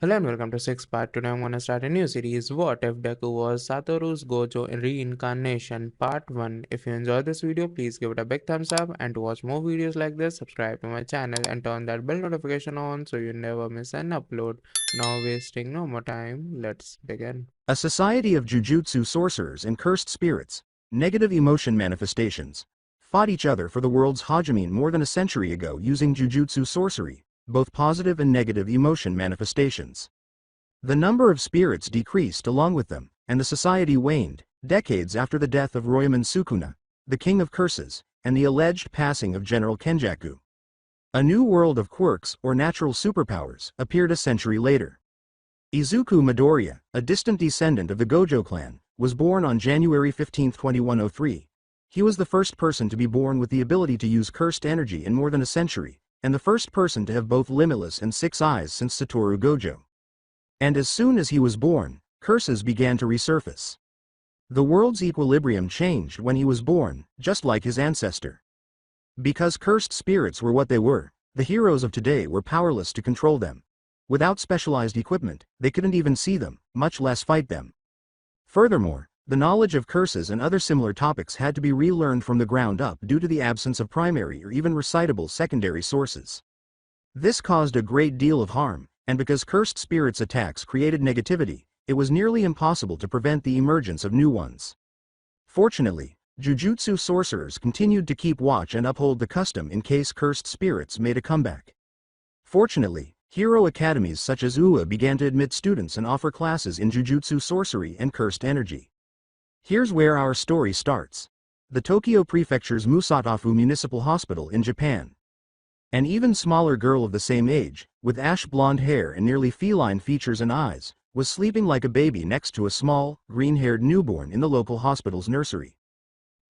Hello and welcome to Six Part. Today I'm gonna start a new series. What if Deku was Satoru's Gojo in Reincarnation Part 1? If you enjoyed this video, please give it a big thumbs up, and to watch more videos like this, subscribe to my channel and turn that bell notification on so you never miss an upload. Now wasting no more time, let's begin. A society of jujutsu sorcerers and cursed spirits, negative emotion manifestations, fought each other for the world's hegemony more than a century ago using jujutsu sorcery, both positive and negative emotion manifestations. The number of spirits decreased along with them, and the society waned, decades after the death of Royaman Sukuna, the king of curses, and the alleged passing of General Kenjaku. A new world of quirks or natural superpowers appeared a century later. Izuku Midoriya, a distant descendant of the Gojo clan, was born on January 15, 2103. He was the first person to be born with the ability to use cursed energy in more than a century, and the first person to have both limitless and 6 eyes since Satoru Gojo. And as soon as he was born, curses began to resurface. The world's equilibrium changed when he was born, just like his ancestor. Because cursed spirits were what they were, the heroes of today were powerless to control them. Without specialized equipment, they couldn't even see them, much less fight them. Furthermore, the knowledge of curses and other similar topics had to be relearned from the ground up due to the absence of primary or even recitable secondary sources. This caused a great deal of harm, and because cursed spirits' attacks created negativity, it was nearly impossible to prevent the emergence of new ones. Fortunately, jujutsu sorcerers continued to keep watch and uphold the custom in case cursed spirits made a comeback. Fortunately, hero academies such as UA began to admit students and offer classes in jujutsu sorcery and cursed energy. Here's where our story starts. The Tokyo Prefecture's Musatafu Municipal Hospital in Japan. An even smaller girl of the same age, with ash blonde hair and nearly feline features and eyes, was sleeping like a baby next to a small, green-haired newborn in the local hospital's nursery.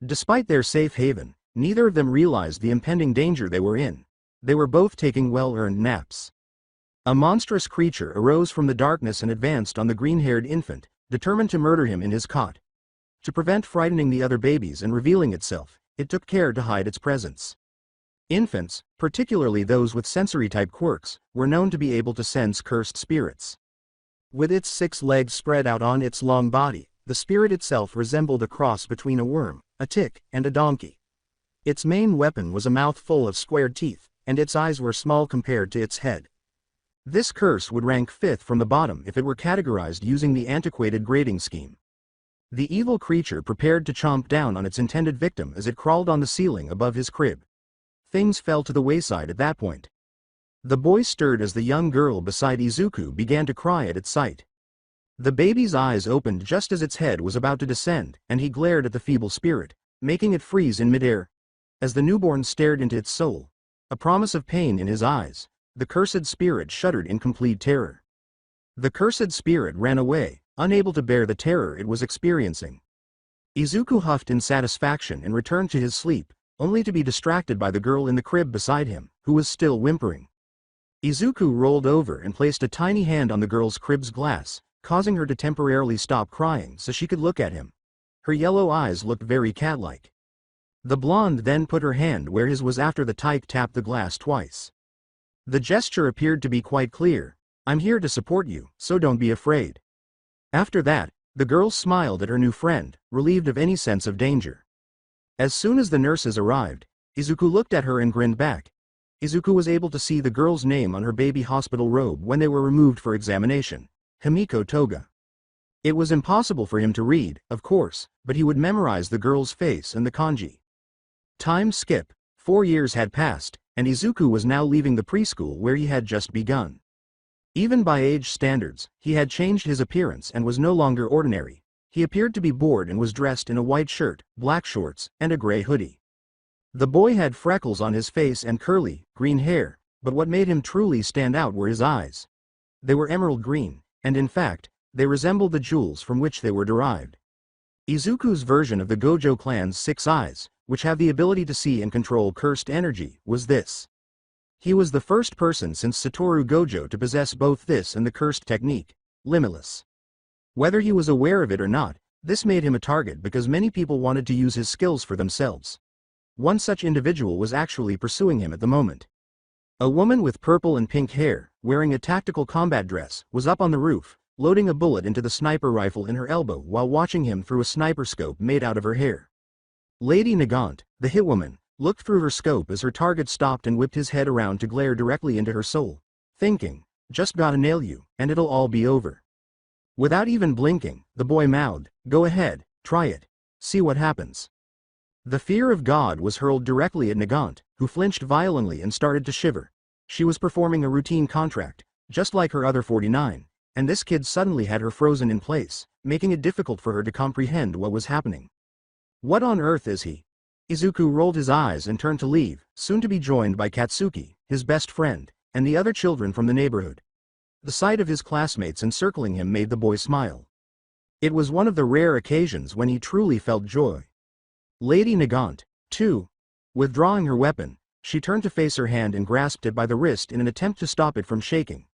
Despite their safe haven, neither of them realized the impending danger they were in. They were both taking well-earned naps. A monstrous creature arose from the darkness and advanced on the green-haired infant, determined to murder him in his cot. To prevent frightening the other babies and revealing itself, it took care to hide its presence. Infants, particularly those with sensory-type quirks, were known to be able to sense cursed spirits. With its 6 legs spread out on its long body, the spirit itself resembled a cross between a worm, a tick, and a donkey. Its main weapon was a mouth full of squared teeth, and its eyes were small compared to its head. This curse would rank 5th from the bottom if it were categorized using the antiquated grading scheme. The evil creature prepared to chomp down on its intended victim as it crawled on the ceiling above his crib. Things fell to the wayside at that point. The boy stirred as the young girl beside Izuku began to cry at its sight. The baby's eyes opened just as its head was about to descend, and he glared at the feeble spirit, making it freeze in midair. As the newborn stared into its soul, a promise of pain in his eyes, the cursed spirit shuddered in complete terror. The cursed spirit ran away, unable to bear the terror it was experiencing. Izuku huffed in satisfaction and returned to his sleep, only to be distracted by the girl in the crib beside him, who was still whimpering. Izuku rolled over and placed a tiny hand on the girl's crib's glass, causing her to temporarily stop crying so she could look at him. Her yellow eyes looked very cat-like. The blonde then put her hand where his was after the tyke tapped the glass twice. The gesture appeared to be quite clear. "I'm here to support you, so don't be afraid." After that, the girl smiled at her new friend, relieved of any sense of danger. As soon as the nurses arrived, Izuku looked at her and grinned back. Izuku was able to see the girl's name on her baby hospital robe when they were removed for examination: Himiko Toga. It was impossible for him to read, of course, but he would memorize the girl's face and the kanji. Time skip. 4 years had passed, and Izuku was now leaving the preschool where he had just begun. Even by age standards, he had changed his appearance and was no longer ordinary. He appeared to be bored and was dressed in a white shirt, black shorts, and a gray hoodie. The boy had freckles on his face and curly, green hair, but what made him truly stand out were his eyes. They were emerald green, and in fact, they resembled the jewels from which they were derived. Izuku's version of the Gojo clan's 6 eyes, which have the ability to see and control cursed energy, was this. He was the first person since Satoru Gojo to possess both this and the cursed technique, limitless. Whether he was aware of it or not, this made him a target because many people wanted to use his skills for themselves. One such individual was actually pursuing him at the moment. A woman with purple and pink hair, wearing a tactical combat dress, was up on the roof, loading a bullet into the sniper rifle in her elbow while watching him through a sniper scope made out of her hair. Lady Nagant, the hitwoman, looked through her scope as her target stopped and whipped his head around to glare directly into her soul, thinking, "Just gotta nail you, and it'll all be over." Without even blinking, the boy mouthed, "Go ahead, try it. See what happens." The fear of God was hurled directly at Nagant, who flinched violently and started to shiver. She was performing a routine contract, just like her other 49, and this kid suddenly had her frozen in place, making it difficult for her to comprehend what was happening. "What on earth is he?" Izuku rolled his eyes and turned to leave, soon to be joined by Katsuki, his best friend, and the other children from the neighborhood. The sight of his classmates encircling him made the boy smile. It was one of the rare occasions when he truly felt joy. Lady Nagant, too, withdrawing her weapon, she turned to face her hand and grasped it by the wrist in an attempt to stop it from shaking.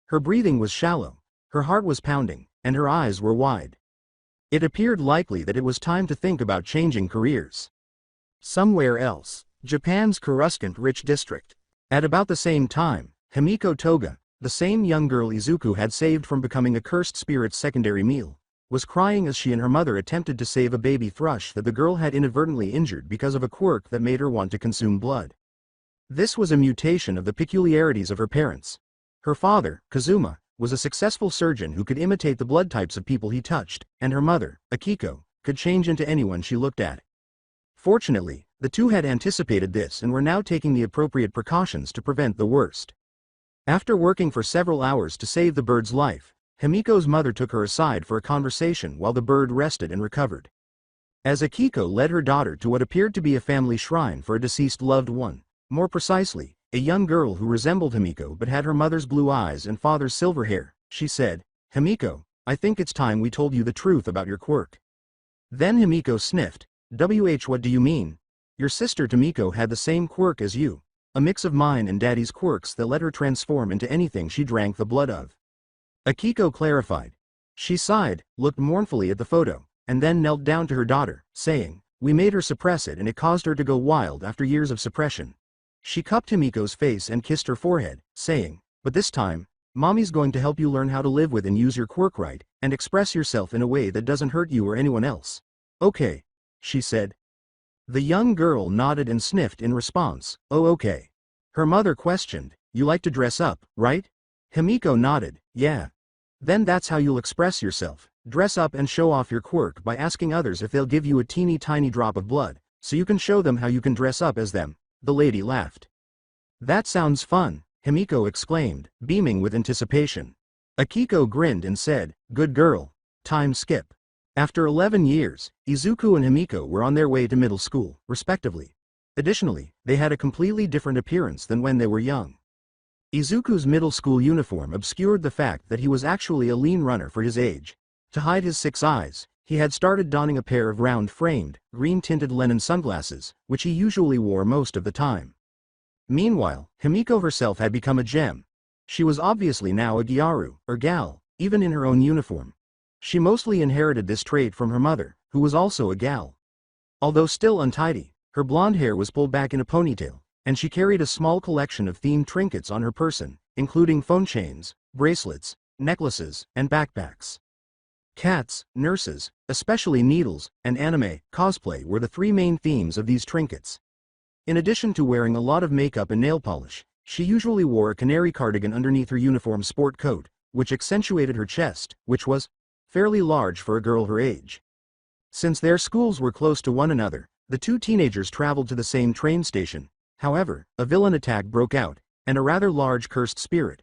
Her breathing was shallow, her heart was pounding, and her eyes were wide. It appeared likely that it was time to think about changing careers. Somewhere else, Japan's Coruscant-rich district. At about the same time, Himiko Toga, the same young girl Izuku had saved from becoming a cursed spirit's secondary meal, was crying as she and her mother attempted to save a baby thrush that the girl had inadvertently injured because of a quirk that made her want to consume blood. This was a mutation of the peculiarities of her parents. Her father, Kazuma, was a successful surgeon who could imitate the blood types of people he touched, and her mother, Akiko, could change into anyone she looked at. Fortunately, the two had anticipated this and were now taking the appropriate precautions to prevent the worst. After working for several hours to save the bird's life, Himiko's mother took her aside for a conversation while the bird rested and recovered. As Akiko led her daughter to what appeared to be a family shrine for a deceased loved one, more precisely, a young girl who resembled Himiko but had her mother's blue eyes and father's silver hair, she said, "Himiko, I think it's time we told you the truth about your quirk." Then Himiko sniffed, What do you mean? Your sister Tomiko had the same quirk as you, a mix of mine and Daddy's quirks that let her transform into anything she drank the blood of." Akiko clarified. She sighed, looked mournfully at the photo, and then knelt down to her daughter, saying, "We made her suppress it and it caused her to go wild after years of suppression." She cupped Himiko's face and kissed her forehead, saying, "But this time, Mommy's going to help you learn how to live with and use your quirk right, and express yourself in a way that doesn't hurt you or anyone else." "Okay," she said. The young girl nodded and sniffed in response, "Oh okay." Her mother questioned, "You like to dress up, right?" Himiko nodded, "Yeah. Then that's how you'll express yourself, dress up and show off your quirk by asking others if they'll give you a teeny tiny drop of blood, so you can show them how you can dress up as them." The lady laughed. "That sounds fun," Himiko exclaimed, beaming with anticipation. Akiko grinned and said, "Good girl. Time skip." After 11 years, Izuku and Himiko were on their way to middle school, respectively. Additionally, they had a completely different appearance than when they were young. Izuku's middle school uniform obscured the fact that he was actually a lean runner for his age. To hide his 6 eyes, he had started donning a pair of round-framed, green-tinted Lennon sunglasses, which he usually wore most of the time. Meanwhile, Himiko herself had become a gem. She was obviously now a gyaru, or gal, even in her own uniform. She mostly inherited this trait from her mother, who was also a gal. Although still untidy, her blonde hair was pulled back in a ponytail, and she carried a small collection of themed trinkets on her person, including phone chains, bracelets, necklaces, and backpacks. Cats, nurses, especially needles, and anime cosplay were the 3 main themes of these trinkets. In addition to wearing a lot of makeup and nail polish, she usually wore a canary cardigan underneath her uniform sport coat, which accentuated her chest, which was fairly large for a girl her age. Since their schools were close to one another, the 2 teenagers traveled to the same train station. However, a villain attack broke out, and a rather large cursed spirit,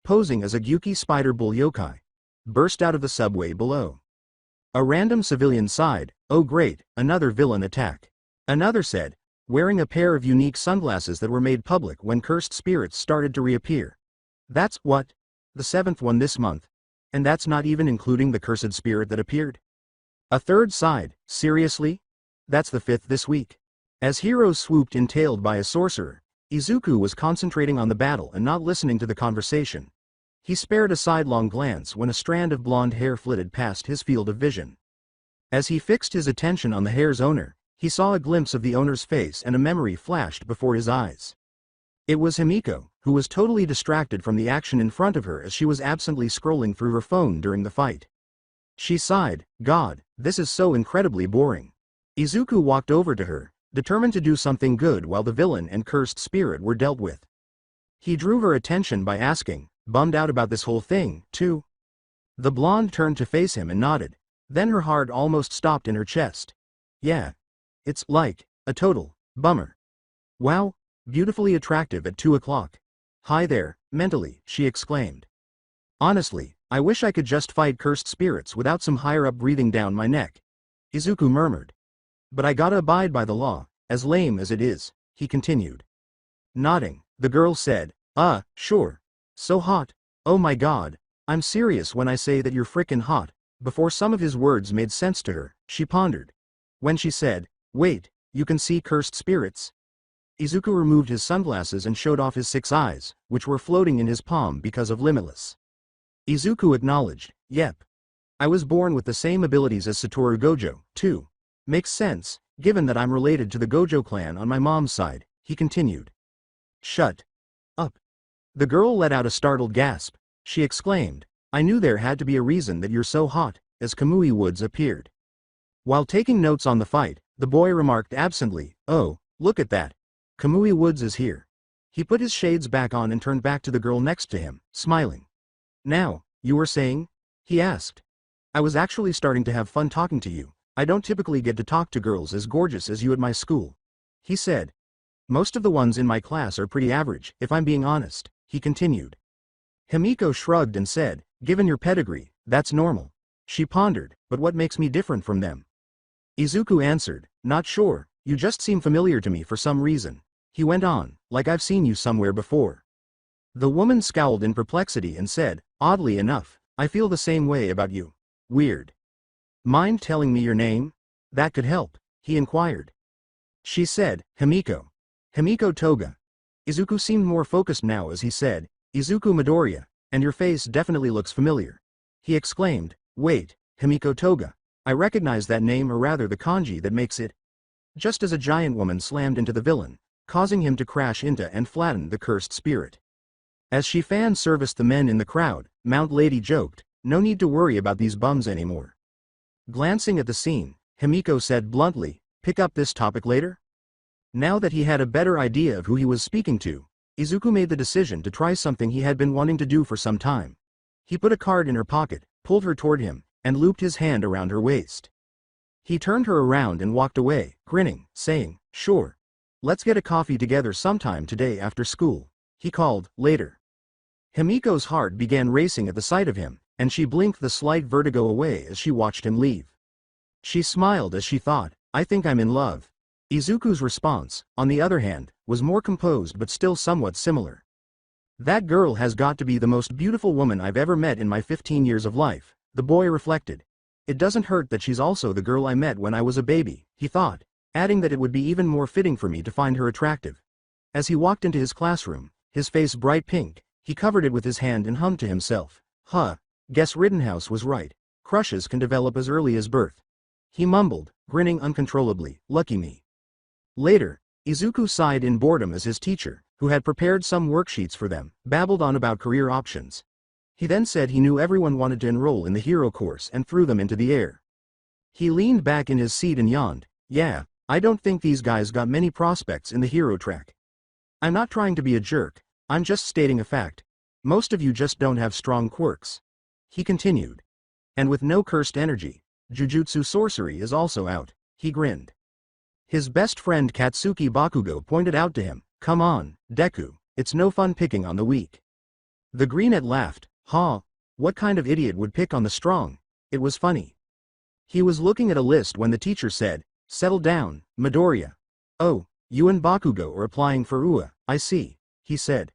posing as a Gyuki spider bull yokai, burst out of the subway below. A random civilian sighed, "Oh great, another villain attack." Another said, wearing a pair of unique sunglasses that were made public when cursed spirits started to reappear, "That's what? The 7th one this month. And that's not even including the cursed spirit that appeared." A third sighed, "Seriously? That's the 5th this week." As heroes swooped in tailed by a sorcerer, Izuku was concentrating on the battle and not listening to the conversation. He spared a sidelong glance when a strand of blonde hair flitted past his field of vision. As he fixed his attention on the hair's owner, he saw a glimpse of the owner's face and a memory flashed before his eyes. It was Himiko, who was totally distracted from the action in front of her as she was absently scrolling through her phone during the fight. She sighed, "God, this is so incredibly boring." Izuku walked over to her, determined to do something good while the villain and cursed spirit were dealt with. He drew her attention by asking, "Bummed out about this whole thing, too?" The blonde turned to face him and nodded. Then her heart almost stopped in her chest. "Yeah. It's like a total bummer." "Wow, beautifully attractive at 2 o'clock. Hi there, mentally," she exclaimed. "Honestly, I wish I could just fight cursed spirits without some higher-up breathing down my neck," Izuku murmured. "But I gotta abide by the law, as lame as it is," he continued. Nodding, the girl said, Sure. So hot. Oh my god, I'm serious when I say that you're frickin' hot." Before some of his words made sense to her, she pondered. When she said, "Wait, you can see cursed spirits?" Izuku removed his sunglasses and showed off his 6 eyes, which were floating in his palm because of Limitless. Izuku acknowledged, "Yep. I was born with the same abilities as Satoru Gojo, too. Makes sense, given that I'm related to the Gojo clan on my mom's side," he continued. "Shut up." The girl let out a startled gasp. She exclaimed, "I knew there had to be a reason that you're so hot," as Kamui Woods appeared. While taking notes on the fight, the boy remarked absently, "Oh, look at that. Kamui Woods is here." He put his shades back on and turned back to the girl next to him, smiling. "Now, you were saying?" he asked. "I was actually starting to have fun talking to you. I don't typically get to talk to girls as gorgeous as you at my school," he said. "Most of the ones in my class are pretty average, if I'm being honest," he continued. Himiko shrugged and said, "Given your pedigree, that's normal." She pondered, "But what makes me different from them?" Izuku answered, "Not sure, you just seem familiar to me for some reason." He went on, "Like I've seen you somewhere before." The woman scowled in perplexity and said, "Oddly enough, I feel the same way about you. Weird. Mind telling me your name? That could help," he inquired. She said, "Himiko. Himiko Toga." Izuku seemed more focused now as he said, "Izuku Midoriya, and your face definitely looks familiar." He exclaimed, "Wait, Himiko Toga. I recognize that name, or rather the kanji that makes it." Just as a giant woman slammed into the villain, causing him to crash into and flatten the cursed spirit. As she fan-serviced the men in the crowd, Mount Lady joked, "No need to worry about these bums anymore." Glancing at the scene, Himiko said bluntly, "Pick up this topic later?" Now that he had a better idea of who he was speaking to, Izuku made the decision to try something he had been wanting to do for some time. He put a card in her pocket, pulled her toward him, and looped his hand around her waist. He turned her around and walked away, grinning, saying, "Sure. Let's get a coffee together sometime today after school," he called, "Later." Himiko's heart began racing at the sight of him, and she blinked the slight vertigo away as she watched him leave. She smiled as she thought, "I think I'm in love." Izuku's response, on the other hand, was more composed but still somewhat similar. "That girl has got to be the most beautiful woman I've ever met in my 15 years of life," the boy reflected. "It doesn't hurt that she's also the girl I met when I was a baby," he thought, adding that it would be even more fitting for me to find her attractive. As he walked into his classroom, his face bright pink, he covered it with his hand and hummed to himself, Guess Rittenhouse was right. Crushes can develop as early as birth." He mumbled, grinning uncontrollably, "Lucky me." Later, Izuku sighed in boredom as his teacher, who had prepared some worksheets for them, babbled on about career options. He then said he knew everyone wanted to enroll in the hero course and threw them into the air. He leaned back in his seat and yawned, "Yeah, I don't think these guys got many prospects in the hero track. I'm not trying to be a jerk, I'm just stating a fact. Most of you just don't have strong quirks." He continued. "And with no cursed energy, Jujutsu sorcery is also out," he grinned. His best friend Katsuki Bakugo pointed out to him, "Come on, Deku, it's no fun picking on the weak." The Greenette laughed, What kind of idiot would pick on the strong?" It was funny. He was looking at a list when the teacher said, "Settle down, Midoriya." "Oh, you and Bakugo are applying for UA, I see," he said.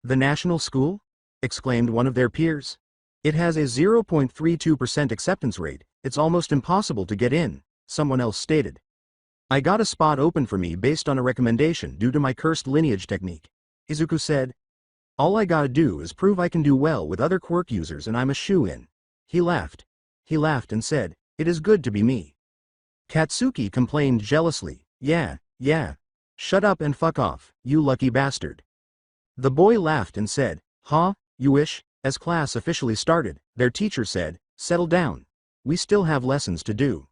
"The national school?" exclaimed one of their peers. "It has a 0.32% acceptance rate, it's almost impossible to get in," someone else stated. "I got a spot open for me based on a recommendation due to my cursed lineage technique," Izuku said. "All I gotta do is prove I can do well with other quirk users and I'm a shoo-in." He laughed. He laughed and said, "It is good to be me." Katsuki complained jealously, Yeah. Shut up and fuck off, you lucky bastard." The boy laughed and said, "Huh, you wish?" As class officially started, their teacher said, "Settle down. We still have lessons to do."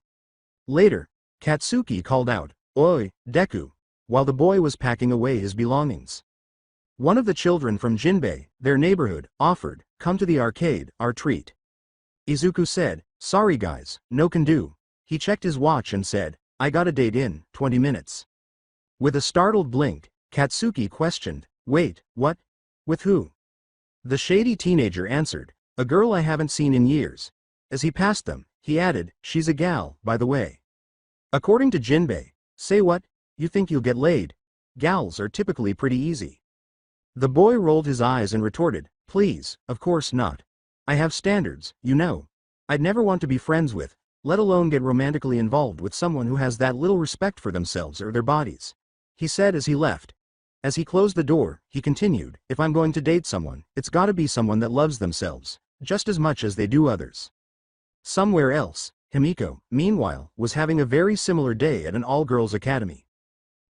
Later, Katsuki called out, "Oi, Deku," while the boy was packing away his belongings. One of the children from Jinbei, their neighborhood, offered, "Come to the arcade, our treat." Izuku said, "Sorry guys, no can do." He checked his watch and said, "I got a date in 20 minutes. With a startled blink, Katsuki questioned, "Wait, what? With who?" The shady teenager answered, "A girl I haven't seen in years." As he passed them, he added, "She's a gal, by the way." According to Jinbei, "Say what? You think you'll get laid? Gals are typically pretty easy." The boy rolled his eyes and retorted, "Please, of course not. I have standards, you know. I'd never want to be friends with, let alone get romantically involved with someone who has that little respect for themselves or their bodies," he said as he left. As he closed the door, he continued, "If I'm going to date someone, it's gotta be someone that loves themselves, just as much as they do others." Somewhere else, Himiko, meanwhile, was having a very similar day at an all-girls academy.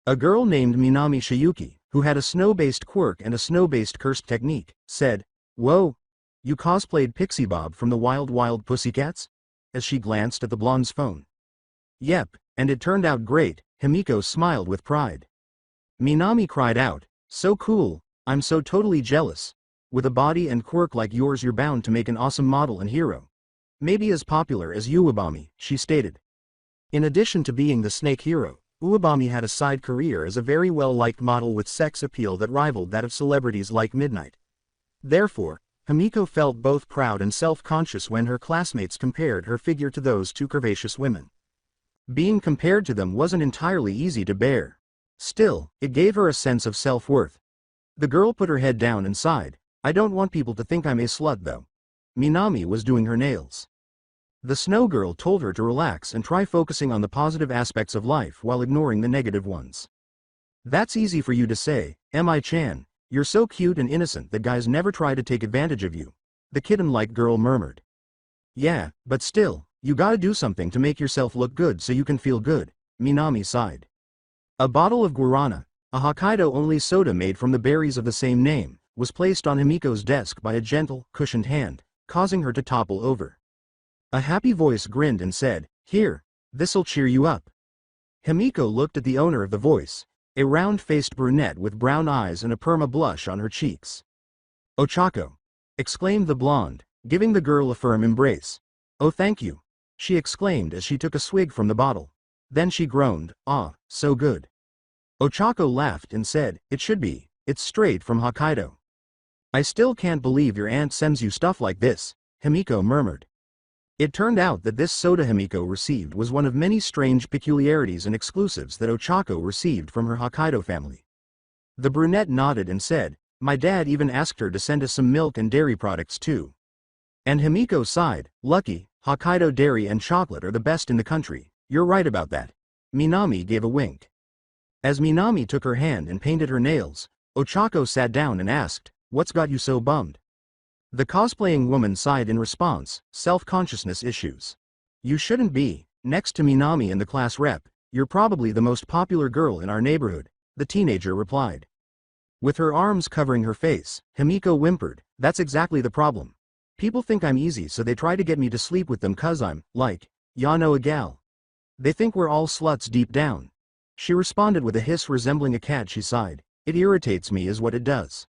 A girl named Minami Shiyuki, who had a snow-based quirk and a snow-based cursed technique, said, "Whoa, you cosplayed Pixie Bob from the Wild Wild Pussycats?" as she glanced at the blonde's phone. "Yep, and it turned out great," Himiko smiled with pride. Minami cried out, "So cool, I'm so totally jealous. With a body and quirk like yours you're bound to make an awesome model and hero. Maybe as popular as Uwabami," she stated. In addition to being the snake hero, Uwabami had a side career as a very well-liked model with sex appeal that rivaled that of celebrities like Midnight. Therefore, Himiko felt both proud and self-conscious when her classmates compared her figure to those two curvaceous women. Being compared to them wasn't entirely easy to bear. Still, it gave her a sense of self-worth. The girl put her head down and sighed, "I don't want people to think I'm a slut though." Minami was doing her nails. The snow girl told her to relax and try focusing on the positive aspects of life while ignoring the negative ones. "That's easy for you to say, Mi-chan. You're so cute and innocent that guys never try to take advantage of you," the kitten-like girl murmured. "Yeah, but still, you gotta do something to make yourself look good so you can feel good," Minami sighed. A bottle of guarana, a Hokkaido-only soda made from the berries of the same name, was placed on Himiko's desk by a gentle, cushioned hand, causing her to topple over. A happy voice grinned and said, "Here, this'll cheer you up." Himiko looked at the owner of the voice, a round-faced brunette with brown eyes and a perma blush on her cheeks. "Ochako!" exclaimed the blonde, giving the girl a firm embrace. "Oh thank you," she exclaimed as she took a swig from the bottle. Then she groaned, "Ah, so good." Ochako laughed and said, "It should be, it's straight from Hokkaido." "I still can't believe your aunt sends you stuff like this," Himiko murmured. It turned out that this soda Himiko received was one of many strange peculiarities and exclusives that Ochako received from her Hokkaido family. The brunette nodded and said, "My dad even asked her to send us some milk and dairy products too." And Himiko sighed, "Lucky, Hokkaido dairy and chocolate are the best in the country, you're right about that." Minami gave a wink. As Minami took her hand and painted her nails, Ochako sat down and asked, "What's got you so bummed?" The cosplaying woman sighed in response, "Self-consciousness issues." "You shouldn't be, next to Minami and the class rep, you're probably the most popular girl in our neighborhood," the teenager replied. With her arms covering her face, Himiko whimpered, "That's exactly the problem. People think I'm easy so they try to get me to sleep with them cause I'm, like, ya know a gal. They think we're all sluts deep down." She responded with a hiss resembling a cat. She sighed, "It irritates me is what it does."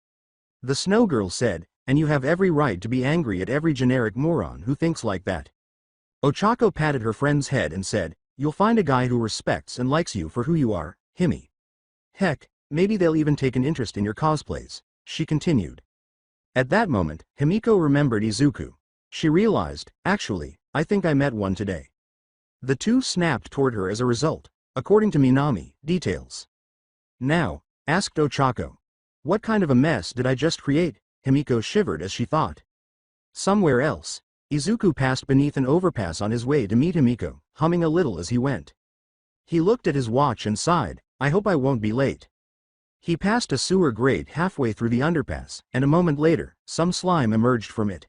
The snow girl said, "And you have every right to be angry at every generic moron who thinks like that." Ochako patted her friend's head and said, "You'll find a guy who respects and likes you for who you are, Himi. Heck, maybe they'll even take an interest in your cosplays," she continued. At that moment, Himiko remembered Izuku. She realized, "Actually, I think I met one today." The two snapped toward her as a result, according to Minami, details. "Now," asked Ochako, "what kind of a mess did I just create?" Himiko shivered as she thought. Somewhere else, Izuku passed beneath an overpass on his way to meet Himiko, humming a little as he went. He looked at his watch and sighed, "I hope I won't be late." He passed a sewer grate halfway through the underpass, and a moment later, some slime emerged from it.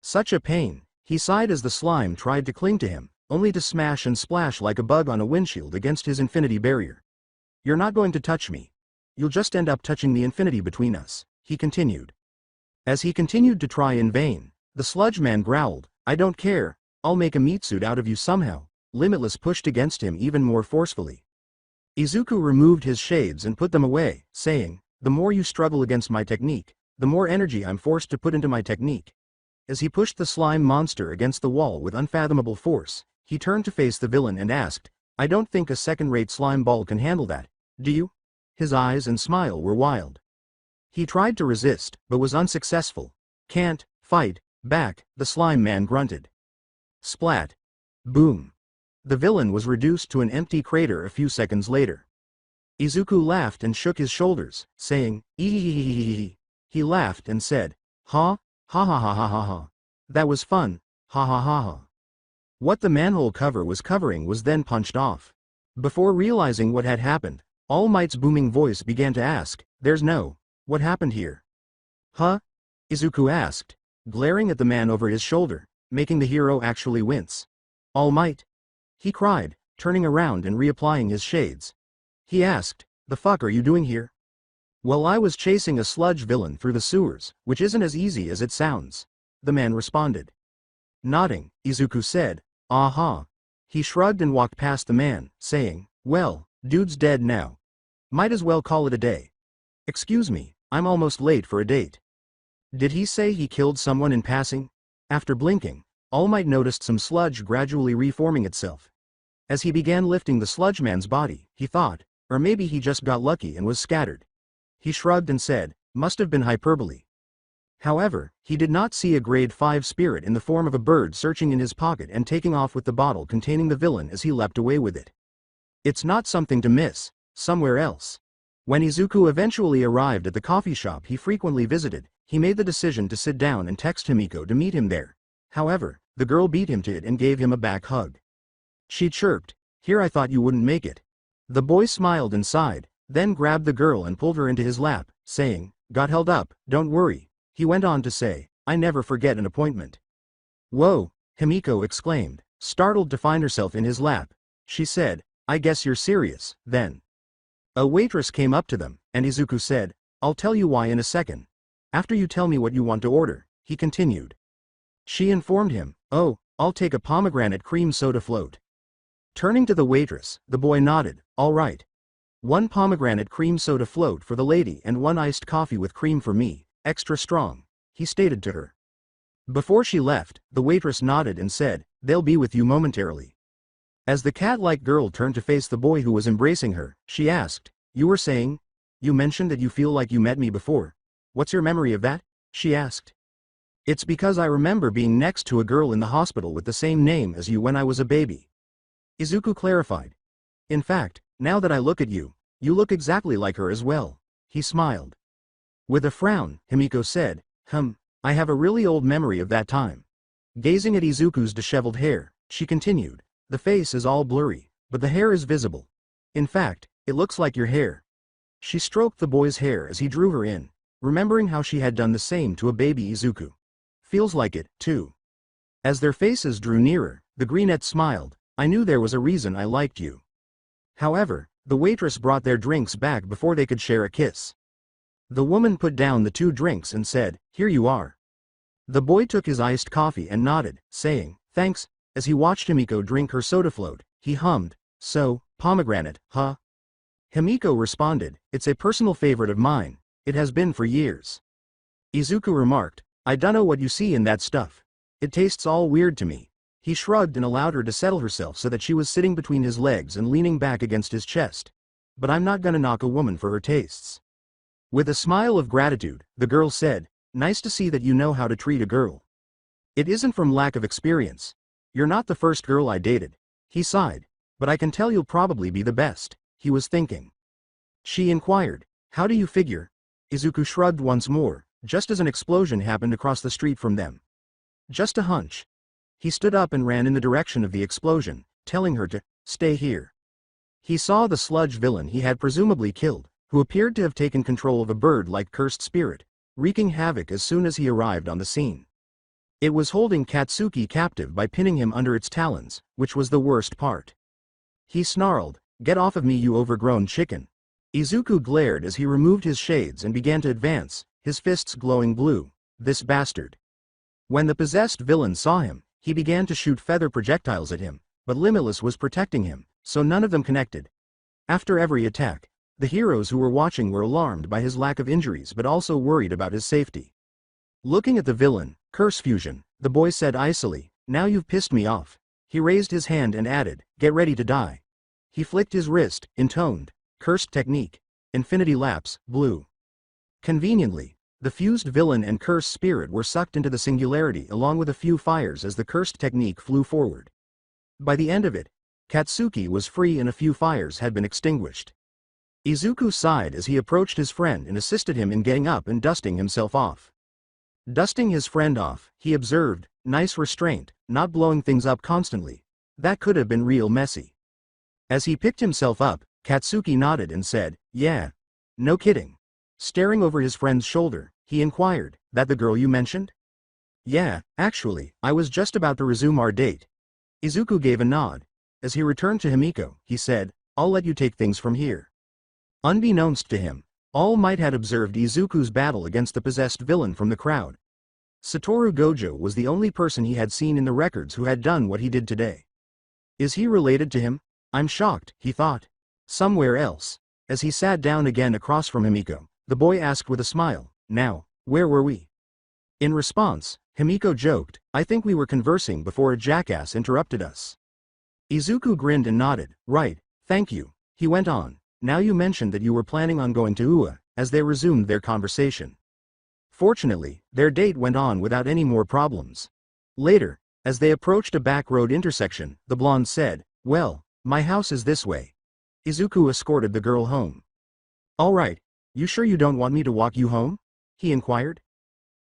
Such a pain, he sighed as the slime tried to cling to him, only to smash and splash like a bug on a windshield against his infinity barrier. "You're not going to touch me. you'll just end up touching the infinity between us, he continued. As he continued to try in vain, the sludge man growled, I don't care, I'll make a meat suit out of you somehow. Limitless pushed against him even more forcefully. Izuku removed his shades and put them away, saying, the more you struggle against my technique, the more energy I'm forced to put into my technique. As he pushed the slime monster against the wall with unfathomable force, he turned to face the villain and asked, I don't think a second-rate slime ball can handle that, do you? His eyes and smile were wild. He tried to resist, but was unsuccessful. Can't fight back, the slime man grunted. Splat. Boom. The villain was reduced to an empty crater a few seconds later. Izuku laughed and shook his shoulders, saying, Ehehehehe. He laughed and said, Ha? Ha ha ha ha ha ha. That was fun, ha ha ha ha. What the manhole cover was covering was then punched off. Before realizing what had happened, All Might's booming voice began to ask, what happened here? Huh? Izuku asked, glaring at the man over his shoulder, making the hero actually wince. All Might? He cried, turning around and reapplying his shades. He asked, the fuck are you doing here? Well, I was chasing a sludge villain through the sewers, which isn't as easy as it sounds. The man responded. Nodding, Izuku said, aha. He shrugged and walked past the man, saying, well, dude's dead now. Might as well call it a day. Excuse me, I'm almost late for a date. Did he say he killed someone in passing? After blinking, All Might noticed some sludge gradually reforming itself. As he began lifting the sludge man's body, he thought, or maybe he just got lucky and was scattered. He shrugged and said, must have been hyperbole. However, he did not see a grade 5 spirit in the form of a bird searching in his pocket and taking off with the bottle containing the villain as he leapt away with it. It's not something to miss, somewhere else. When Izuku eventually arrived at the coffee shop he frequently visited, he made the decision to sit down and text Himiko to meet him there. However, the girl beat him to it and gave him a back hug. She chirped, here I thought you wouldn't make it. The boy smiled and sighed, then grabbed the girl and pulled her into his lap, saying, got held up, don't worry. He went on to say, I never forget an appointment. Whoa, Himiko exclaimed, startled to find herself in his lap. She said, I guess you're serious, then. A waitress came up to them, and Izuku said, I'll tell you why in a second. After you tell me what you want to order, he continued. She informed him, oh, I'll take a pomegranate cream soda float. Turning to the waitress, the boy nodded, all right. 1 pomegranate cream soda float for the lady and 1 iced coffee with cream for me, extra strong, he stated to her. Before she left, the waitress nodded and said, they'll be with you momentarily. As the cat-like girl turned to face the boy who was embracing her, she asked, you were saying? You mentioned that you feel like you met me before. What's your memory of that? She asked. It's because I remember being next to a girl in the hospital with the same name as you when I was a baby. Izuku clarified. In fact, now that I look at you, you look exactly like her as well. He smiled. With a frown, Himiko said, I have a really old memory of that time. Gazing at Izuku's disheveled hair, she continued, the face is all blurry, but the hair is visible. In fact, it looks like your hair. She stroked the boy's hair as he drew her in, remembering how she had done the same to a baby Izuku. Feels like it, too. As their faces drew nearer, the brunette smiled, I knew there was a reason I liked you. However, the waitress brought their drinks back before they could share a kiss. The woman put down the 2 drinks and said, here you are. The boy took his iced coffee and nodded, saying, thanks. As he watched Himiko drink her soda float, he hummed, so, pomegranate, huh? Himiko responded, it's a personal favorite of mine, it has been for years. Izuku remarked, I dunno what you see in that stuff. It tastes all weird to me. He shrugged and allowed her to settle herself so that she was sitting between his legs and leaning back against his chest. But I'm not gonna knock a woman for her tastes. With a smile of gratitude, the girl said, nice to see that you know how to treat a girl. It isn't from lack of experience. You're not the first girl I dated. He sighed. But I can tell you'll probably be the best, he was thinking. She inquired, how do you figure? Izuku shrugged once more, just as an explosion happened across the street from them. Just a hunch. He stood up and ran in the direction of the explosion, telling her to stay here. He saw the sludge villain he had presumably killed, who appeared to have taken control of a bird-like cursed spirit, wreaking havoc as soon as he arrived on the scene. It was holding Katsuki captive by pinning him under its talons, which was the worst part. He snarled, get off of me you overgrown chicken. Izuku glared as he removed his shades and began to advance, his fists glowing blue. This bastard. When the possessed villain saw him, he began to shoot feather projectiles at him, but Limitless was protecting him, so none of them connected. After every attack, the heroes who were watching were alarmed by his lack of injuries but also worried about his safety. Looking at the villain, Curse Fusion, the boy said icily, "Now you've pissed me off." He raised his hand and added, "Get ready to die." He flicked his wrist, intoned, "Cursed Technique. Infinity Lapse, Blue." Conveniently, the fused villain and cursed spirit were sucked into the singularity along with a few fires as the cursed technique flew forward. By the end of it, Katsuki was free and a few fires had been extinguished. Izuku sighed as he approached his friend and assisted him in getting up and dusting himself off. Dusting his friend off, he observed, "Nice restraint, not blowing things up constantly. That could have been real messy." As he picked himself up, Katsuki nodded and said, "Yeah. No kidding." Staring over his friend's shoulder, he inquired, "That the girl you mentioned?" "Yeah, actually, I was just about to resume our date." Izuku gave a nod. As he returned to Himiko, he said, "I'll let you take things from here." Unbeknownst to him, All Might had observed Izuku's battle against the possessed villain from the crowd. Satoru Gojo was the only person he had seen in the records who had done what he did today. Is he related to him? I'm shocked, he thought. Somewhere else. As he sat down again across from Himiko, the boy asked with a smile, "Now, where were we?" In response, Himiko joked, "I think we were conversing before a jackass interrupted us." Izuku grinned and nodded, "Right, thank you." He went on, "Now you mentioned that you were planning on going to Ua," as they resumed their conversation. Fortunately, their date went on without any more problems. Later, as they approached a back road intersection, the blonde said, "Well, my house is this way." Izuku escorted the girl home. "All right, you sure you don't want me to walk you home?" he inquired.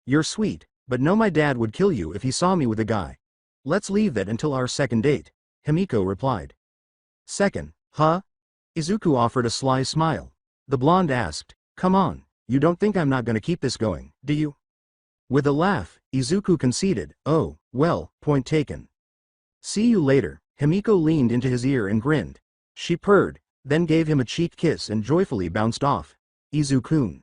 "You're sweet, but no, my dad would kill you if he saw me with a guy. Let's leave that until our second date," Himiko replied. "Second, huh?" Izuku offered a sly smile. The blonde asked, "Come on, you don't think I'm not gonna keep this going, do you?" With a laugh, Izuku conceded, "Oh, well, point taken." "See you later." Himiko leaned into his ear and grinned. She purred, then gave him a cheek kiss and joyfully bounced off. Izuku.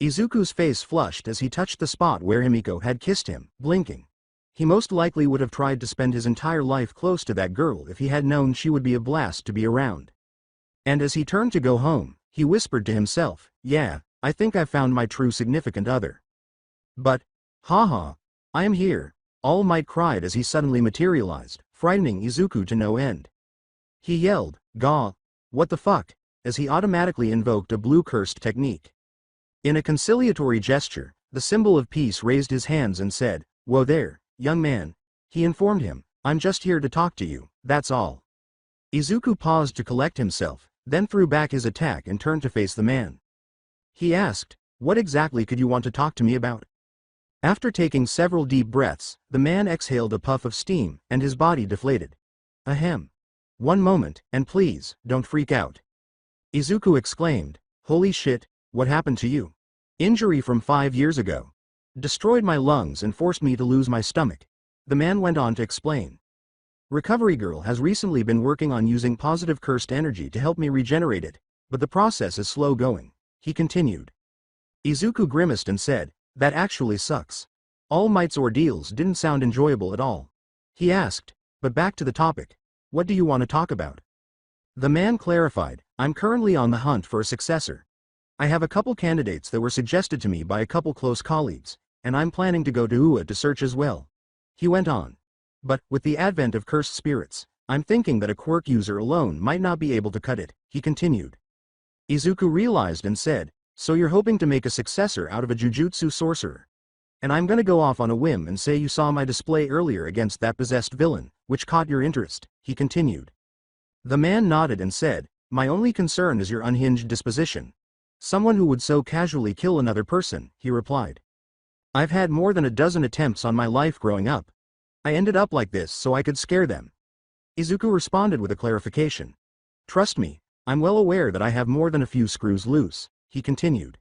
Izuku's face flushed as he touched the spot where Himiko had kissed him, blinking. He most likely would have tried to spend his entire life close to that girl if he had known she would be a blast to be around. And as he turned to go home, he whispered to himself, "Yeah, I think I've found my true significant other." But, haha, I am here, All Might cried as he suddenly materialized, frightening Izuku to no end. He yelled, "Gah! What the fuck?" as he automatically invoked a blue cursed technique. In a conciliatory gesture, the symbol of peace raised his hands and said, "Whoa there, young man." He informed him, "I'm just here to talk to you, that's all." Izuku paused to collect himself, then threw back his attack and turned to face the man. He asked, "What exactly could you want to talk to me about?" After taking several deep breaths, the man exhaled a puff of steam, and his body deflated. Ahem. One moment, and please, don't freak out. Izuku exclaimed, "Holy shit, what happened to you?" "Injury from 5 years ago. Destroyed my lungs and forced me to lose my stomach." The man went on to explain. "Recovery Girl has recently been working on using positive cursed energy to help me regenerate it, but the process is slow going," he continued. Izuku grimaced and said, "That actually sucks." All Might's ordeals didn't sound enjoyable at all. He asked, "But back to the topic. What do you want to talk about?" The man clarified, "I'm currently on the hunt for a successor. I have a couple candidates that were suggested to me by a couple close colleagues, and I'm planning to go to Ua to search as well." He went on. "But, with the advent of cursed spirits, I'm thinking that a quirk user alone might not be able to cut it," he continued. Izuku realized and said, "So you're hoping to make a successor out of a jujutsu sorcerer? And I'm gonna go off on a whim and say you saw my display earlier against that possessed villain, which caught your interest," he continued. The man nodded and said, "My only concern is your unhinged disposition. Someone who would so casually kill another person," he replied. "I've had more than a dozen attempts on my life growing up. I ended up like this so I could scare them." Izuku responded with a clarification. "Trust me, I'm well aware that I have more than a few screws loose," he continued.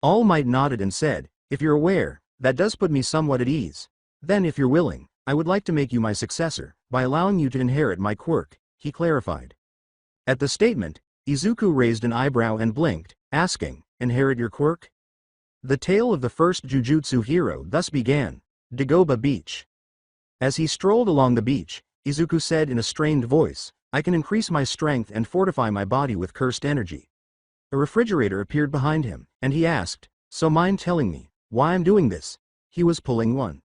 All Might nodded and said, "If you're aware, that does put me somewhat at ease. Then if you're willing, I would like to make you my successor, by allowing you to inherit my quirk," he clarified. At the statement, Izuku raised an eyebrow and blinked, asking, "Inherit your quirk?" The tale of the first Jujutsu hero thus began. Dagobah Beach. As he strolled along the beach, Izuku said in a strained voice, "I can increase my strength and fortify my body with cursed energy." A refrigerator appeared behind him, and he asked, "So mind telling me why I'm doing this?" He was pulling one.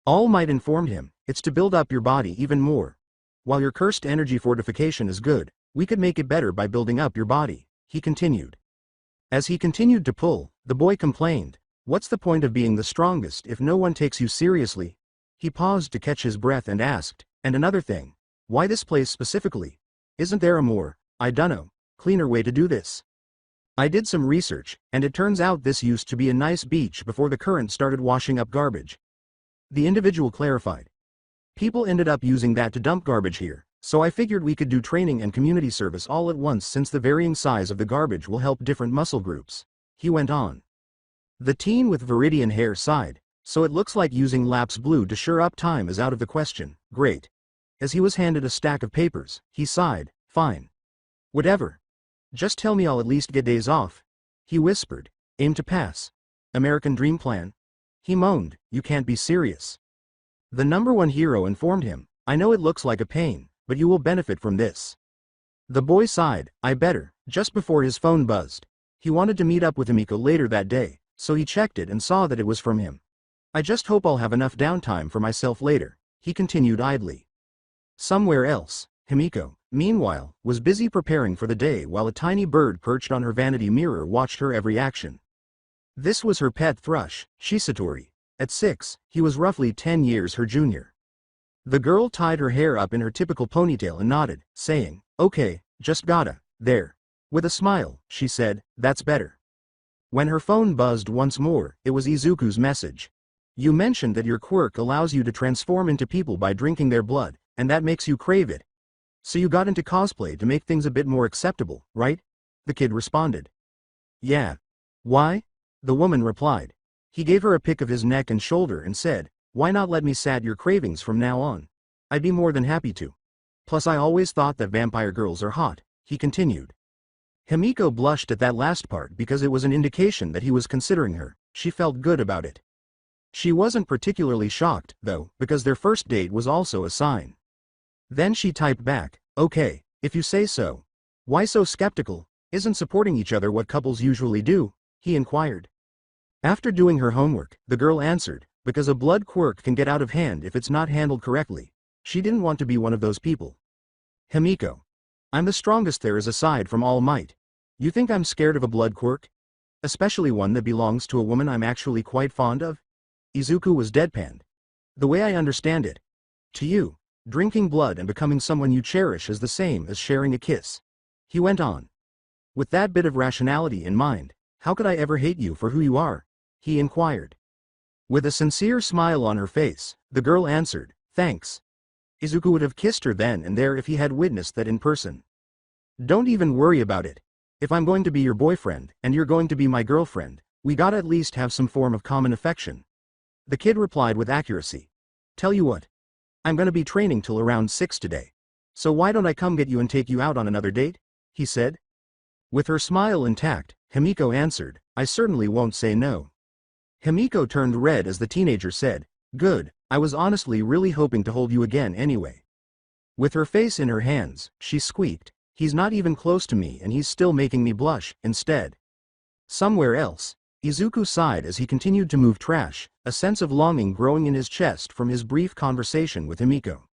All Might informed him, "It's to build up your body even more. While your cursed energy fortification is good, we could make it better by building up your body," he continued. As he continued to pull, the boy complained, "What's the point of being the strongest if no one takes you seriously?" He paused to catch his breath and asked, "And another thing, why this place specifically? Isn't there a more, I dunno, cleaner way to do this?" "I did some research, and it turns out this used to be a nice beach before the current started washing up garbage," the individual clarified. "People ended up using that to dump garbage here, so I figured we could do training and community service all at once since the varying size of the garbage will help different muscle groups," he went on. The teen with viridian hair sighed, "So it looks like using Lap's Blue to sure up time is out of the question." "Great." As he was handed a stack of papers, he sighed, "Fine. Whatever. Just tell me I'll at least get days off." He whispered, "Aim to pass. American dream plan?" He moaned, "You can't be serious." The number one hero informed him, "I know it looks like a pain, but you will benefit from this." The boy sighed, "I better." Just before his phone buzzed. He wanted to meet up with Himiko later that day, so he checked it and saw that it was from him. "I just hope I'll have enough downtime for myself later," he continued idly. Somewhere else, Himiko, meanwhile, was busy preparing for the day while a tiny bird perched on her vanity mirror watched her every action. This was her pet thrush, Shisatori. At 6, he was roughly 10 years her junior. The girl tied her hair up in her typical ponytail and nodded, saying, "Okay, just gotta, there." With a smile, she said, "That's better." When her phone buzzed once more, it was Izuku's message. "You mentioned that your quirk allows you to transform into people by drinking their blood, and that makes you crave it. So you got into cosplay to make things a bit more acceptable, right?" The kid responded. "Yeah. Why?" The woman replied. He gave her a pic of his neck and shoulder and said, "Why not let me sat your cravings from now on? I'd be more than happy to. Plus I always thought that vampire girls are hot," he continued. Himiko blushed at that last part because it was an indication that he was considering her. She felt good about it. She wasn't particularly shocked, though, because their first date was also a sign. Then she typed back, "Okay, if you say so. Why so skeptical? Isn't supporting each other what couples usually do?" he inquired. After doing her homework, the girl answered, "Because a blood quirk can get out of hand if it's not handled correctly." She didn't want to be one of those people. "Himiko. I'm the strongest there is aside from All Might. You think I'm scared of a blood quirk? Especially one that belongs to a woman I'm actually quite fond of?" Izuku was deadpanned. "The way I understand it. To you, drinking blood and becoming someone you cherish is the same as sharing a kiss." He went on. "With that bit of rationality in mind, how could I ever hate you for who you are?" he inquired. With a sincere smile on her face, the girl answered, "Thanks." Izuku would have kissed her then and there if he had witnessed that in person. "Don't even worry about it. If I'm going to be your boyfriend, and you're going to be my girlfriend, we gotta at least have some form of common affection." The kid replied with accuracy. "Tell you what. I'm gonna be training till around 6 today. So why don't I come get you and take you out on another date?" he said. With her smile intact, Himiko answered, "I certainly won't say no." Himiko turned red as the teenager said, "Good, I was honestly really hoping to hold you again anyway." With her face in her hands, she squeaked, "He's not even close to me and he's still making me blush, instead." Somewhere else, Izuku sighed as he continued to move trash, a sense of longing growing in his chest from his brief conversation with Himiko.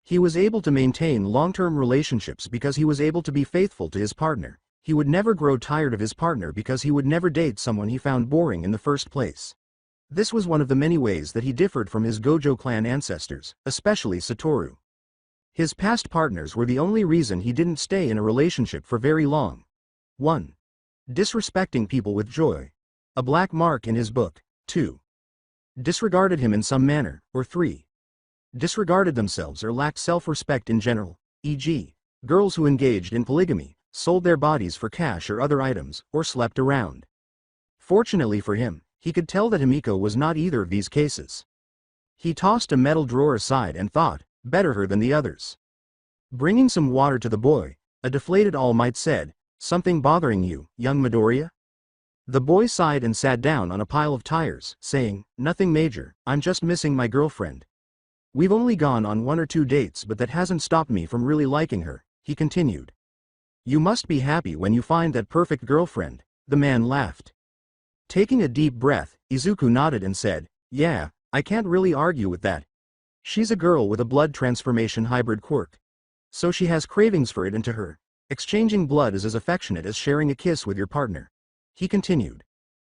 He was able to maintain long-term relationships because he was able to be faithful to his partner. He would never grow tired of his partner because he would never date someone he found boring in the first place. This was one of the many ways that he differed from his Gojo clan ancestors, especially Satoru. His past partners were the only reason he didn't stay in a relationship for very long. 1. Disrespecting people with joy. A black mark in his book. 2. Disregarded him in some manner, or 3. Disregarded themselves or lacked self-respect in general, e.g., girls who engaged in polygamy, sold their bodies for cash or other items, or slept around. Fortunately for him, he could tell that Himiko was not either of these cases. He tossed a metal drawer aside and thought, better her than the others. Bringing some water to the boy, a deflated All Might said, Something bothering you, young Midoriya? The boy sighed and sat down on a pile of tires, saying, nothing major, I'm just missing my girlfriend. We've only gone on 1 or 2 dates but that hasn't stopped me from really liking her, he continued. You must be happy when you find that perfect girlfriend, the man laughed. Taking a deep breath, Izuku nodded and said, yeah, I can't really argue with that. She's a girl with a blood transformation hybrid quirk. So she has cravings for it into her. Exchanging blood is as affectionate as sharing a kiss with your partner. He continued.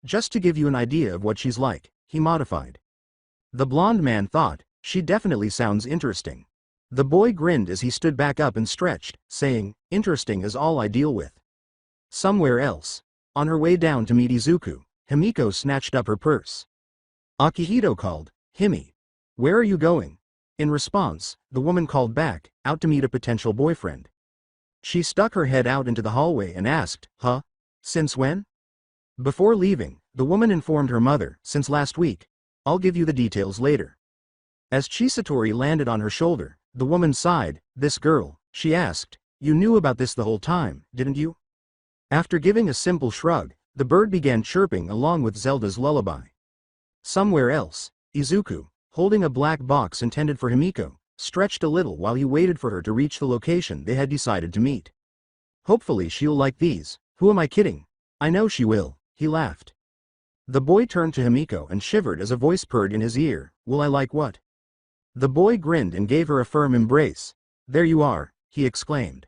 Just to give you an idea of what she's like, he modified. The blonde man thought, she definitely sounds interesting. The boy grinned as he stood back up and stretched, saying, interesting is all I deal with. Somewhere else. On her way down to meet Izuku, Himiko snatched up her purse. Akihito called, Himi. Where are you going? In response, the woman called back, out to meet a potential boyfriend. She stuck her head out into the hallway and asked, huh? Since when? Before leaving, the woman informed her mother, since last week. I'll give you the details later. As Chisatori landed on her shoulder, the woman sighed, this girl, she asked, you knew about this the whole time, didn't you? After giving a simple shrug, the bird began chirping along with Zelda's lullaby. Somewhere else, Izuku, holding a black box intended for Himiko, stretched a little while he waited for her to reach the location they had decided to meet. Hopefully she'll like these, who am I kidding? I know she will, he laughed. The boy turned to Himiko and shivered as a voice purred in his ear, will I like what? The boy grinned and gave her a firm embrace. There you are, he exclaimed.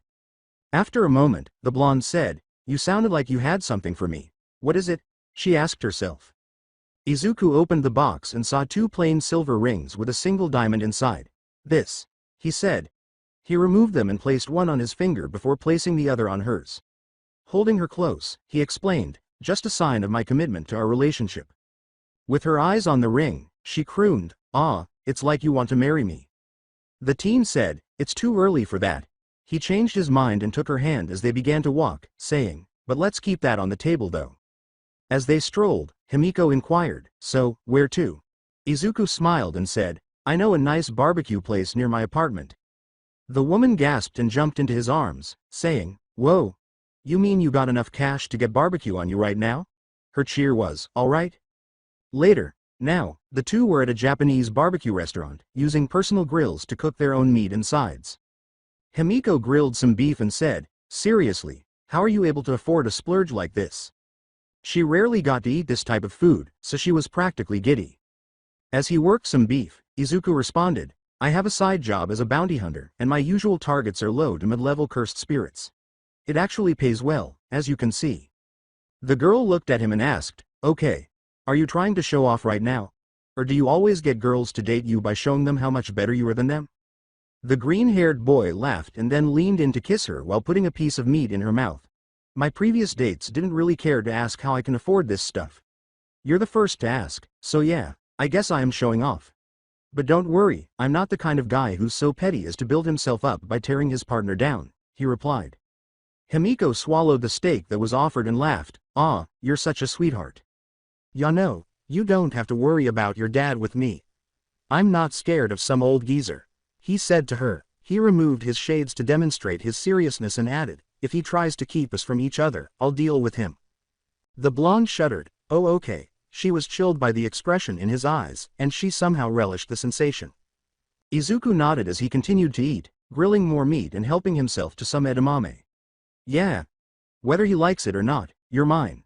After a moment, the blonde said, you sounded like you had something for me. What is it? She asked herself. Izuku opened the box and saw 2 plain silver rings with a single diamond inside. This, he said. He removed them and placed one on his finger before placing the other on hers. Holding her close, he explained, just a sign of my commitment to our relationship. With her eyes on the ring, she crooned, ah, it's like you want to marry me. The teen said, it's too early for that. He changed his mind and took her hand as they began to walk, saying, but let's keep that on the table though. As they strolled, Himiko inquired, so, where to? Izuku smiled and said, I know a nice barbecue place near my apartment. The woman gasped and jumped into his arms, saying, whoa. You mean you got enough cash to get barbecue on you right now? Her cheer was, alright. Later, now, the two were at a Japanese barbecue restaurant, using personal grills to cook their own meat and sides. Himiko grilled some beef and said, seriously, how are you able to afford a splurge like this? She rarely got to eat this type of food, so she was practically giddy. As he worked some beef, Izuku responded, I have a side job as a bounty hunter and my usual targets are low to mid-level cursed spirits. It actually pays well, as you can see. The girl looked at him and asked, okay, are you trying to show off right now? Or do you always get girls to date you by showing them how much better you are than them? The green-haired boy laughed and then leaned in to kiss her while putting a piece of meat in her mouth. My previous dates didn't really care to ask how I can afford this stuff. You're the first to ask, so yeah, I guess I am showing off. But don't worry, I'm not the kind of guy who's so petty as to build himself up by tearing his partner down, he replied. Himiko swallowed the steak that was offered and laughed, ah, you're such a sweetheart. Ya know, you don't have to worry about your dad with me. I'm not scared of some old geezer, he said to her. He removed his shades to demonstrate his seriousness and added, if he tries to keep us from each other, I'll deal with him. The blonde shuddered, oh okay, she was chilled by the expression in his eyes, and she somehow relished the sensation. Izuku nodded as he continued to eat, grilling more meat and helping himself to some edamame. Yeah. Whether he likes it or not, you're mine.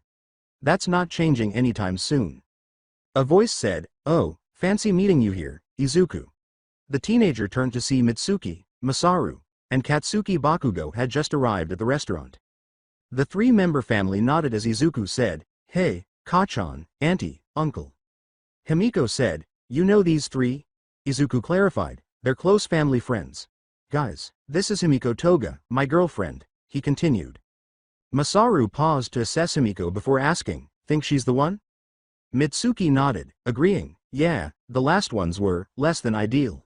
That's not changing anytime soon. A voice said, oh, fancy meeting you here, Izuku. The teenager turned to see Mitsuki, Masaru, and Katsuki Bakugo had just arrived at the restaurant. The 3-member family nodded as Izuku said, hey, Kachan, auntie, uncle. Himiko said, you know these 3? Izuku clarified, they're close family friends. Guys, this is Himiko Toga, my girlfriend, he continued. Masaru paused to assess Himiko before asking, think she's the one? Mitsuki nodded, agreeing, yeah, the last ones were, less than ideal.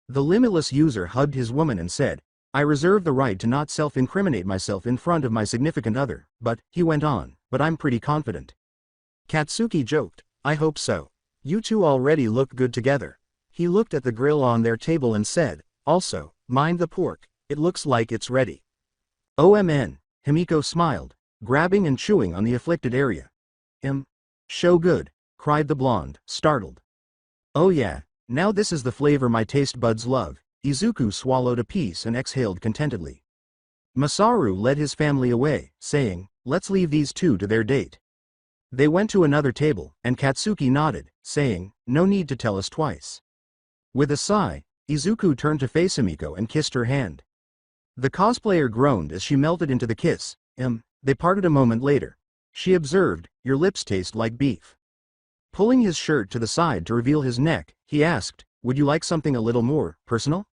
The limitless user hugged his woman and said, I reserve the right to not self-incriminate myself in front of my significant other, but, he went on, but I'm pretty confident. Katsuki joked, I hope so. You two already look good together. He looked at the grill on their table and said, also, mind the pork, it looks like it's ready. OMN, Himiko smiled, grabbing and chewing on the afflicted area. So good, cried the blonde, startled. Oh yeah, now this is the flavor my taste buds love. Izuku swallowed a piece and exhaled contentedly. Masaru led his family away, saying, let's leave these two to their date. They went to another table, and Katsuki nodded, saying, no need to tell us twice. With a sigh, Izuku turned to face Himiko and kissed her hand. The cosplayer groaned as she melted into the kiss. They parted a moment later. She observed, your lips taste like beef. Pulling his shirt to the side to reveal his neck, he asked, would you like something a little more personal?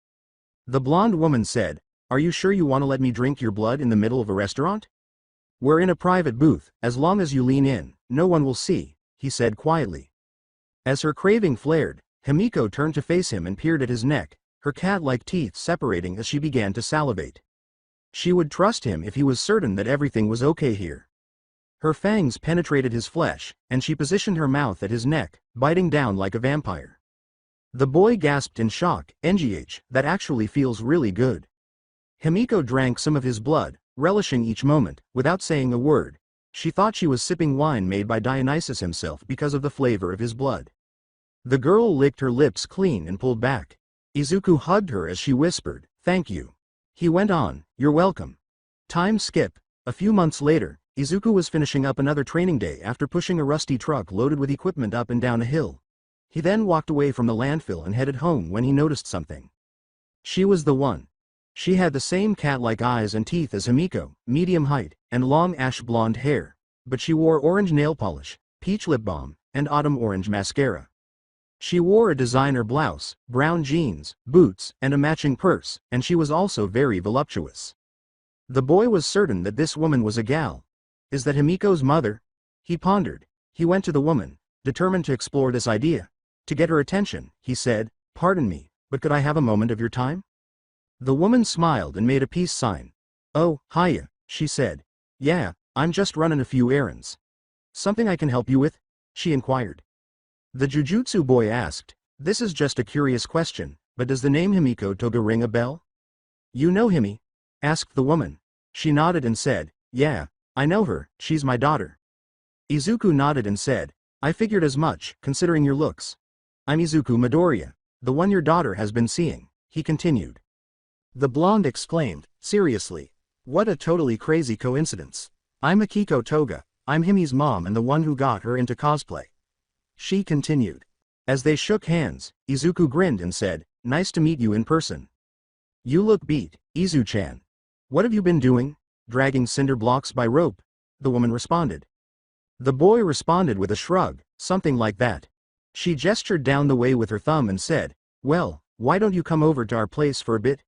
The blonde woman said, are you sure you want to let me drink your blood in the middle of a restaurant? We're in a private booth, as long as you lean in, no one will see, he said quietly. As her craving flared, Himiko turned to face him and peered at his neck, her cat-like teeth separating as she began to salivate. She would trust him if he was certain that everything was okay here. Her fangs penetrated his flesh, and she positioned her mouth at his neck, biting down like a vampire. The boy gasped in shock, NGH, that actually feels really good. Himiko drank some of his blood, relishing each moment, without saying a word. She thought she was sipping wine made by Dionysus himself because of the flavor of his blood. The girl licked her lips clean and pulled back. Izuku hugged her as she whispered, thank you. He went on, you're welcome. Time skip. A few months later, Izuku was finishing up another training day after pushing a rusty truck loaded with equipment up and down a hill. He then walked away from the landfill and headed home when he noticed something. She was the one. She had the same cat-like eyes and teeth as Himiko, medium height, and long ash blonde hair, but she wore orange nail polish, peach lip balm, and autumn orange mascara. She wore a designer blouse, brown jeans, boots, and a matching purse, and she was also very voluptuous. The boy was certain that this woman was a gal. Is that Himiko's mother? He pondered. He went to the woman, determined to explore this idea. To get her attention, he said, pardon me, but could I have a moment of your time? The woman smiled and made a peace sign. Oh, hiya, she said. Yeah, I'm just running a few errands. Something I can help you with? She inquired. The jujutsu boy asked, this is just a curious question, but does the name Himiko Toga ring a bell? You know Himi? Asked the woman. She nodded and said, yeah, I know her, she's my daughter. Izuku nodded and said, I figured as much, considering your looks. I'm Izuku Midoriya, the one your daughter has been seeing, he continued. The blonde exclaimed, seriously? What a totally crazy coincidence. I'm Akiko Toga, I'm Himi's mom and the one who got her into cosplay. She continued. As they shook hands, Izuku grinned and said, nice to meet you in person. You look beat, Izu-chan. What have you been doing? Dragging cinder blocks by rope? The woman responded. The boy responded with a shrug, something like that. She gestured down the way with her thumb and said, well, why don't you come over to our place for a bit?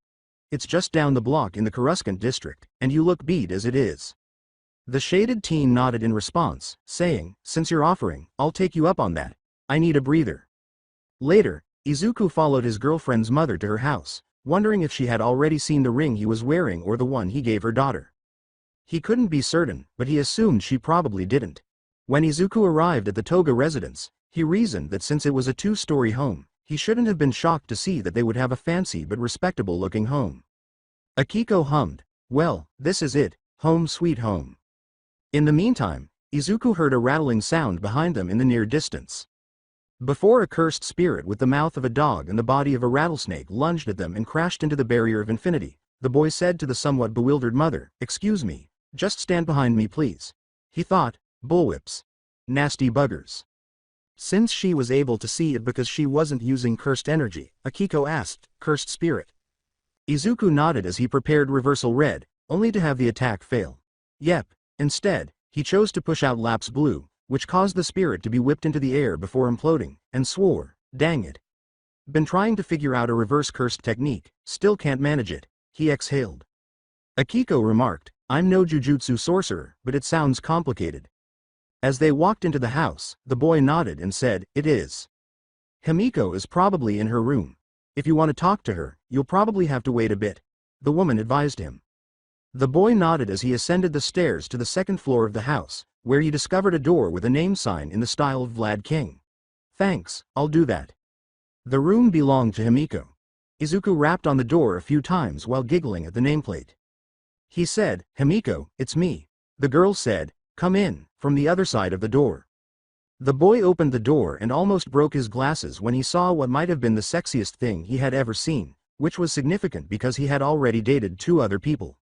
It's just down the block in the Coruscant district, and you look beat as it is. The shaded teen nodded in response, saying, since you're offering, I'll take you up on that. I need a breather. Later, Izuku followed his girlfriend's mother to her house, wondering if she had already seen the ring he was wearing or the one he gave her daughter. He couldn't be certain, but he assumed she probably didn't. When Izuku arrived at the Toga residence, he reasoned that since it was a two-story home, he shouldn't have been shocked to see that they would have a fancy but respectable-looking home. Akiko hummed, well, this is it, home sweet home. In the meantime, Izuku heard a rattling sound behind them in the near distance. Before a cursed spirit with the mouth of a dog and the body of a rattlesnake lunged at them and crashed into the barrier of infinity, the boy said to the somewhat bewildered mother, excuse me, just stand behind me please. He thought, bullwhips. Nasty buggers. Since she was able to see it because she wasn't using cursed energy, Akiko asked, cursed spirit. Izuku nodded as he prepared reversal red, only to have the attack fail. Yep, instead, he chose to push out lapse blue, which caused the spirit to be whipped into the air before imploding, and swore, dang it. Been trying to figure out a reverse cursed technique, still can't manage it, he exhaled. Akiko remarked, I'm no jujutsu sorcerer, but it sounds complicated. As they walked into the house, the boy nodded and said, it is. Himiko is probably in her room. If you want to talk to her, you'll probably have to wait a bit, the woman advised him. The boy nodded as he ascended the stairs to the second floor of the house, where he discovered a door with a name sign in the style of Vlad King. Thanks, I'll do that. The room belonged to Himiko. Izuku rapped on the door a few times while giggling at the nameplate. He said, "Himiko, it's me." The girl said, "Come in," from the other side of the door. The boy opened the door and almost broke his glasses when he saw what might have been the sexiest thing he had ever seen, which was significant because he had already dated 2 other people.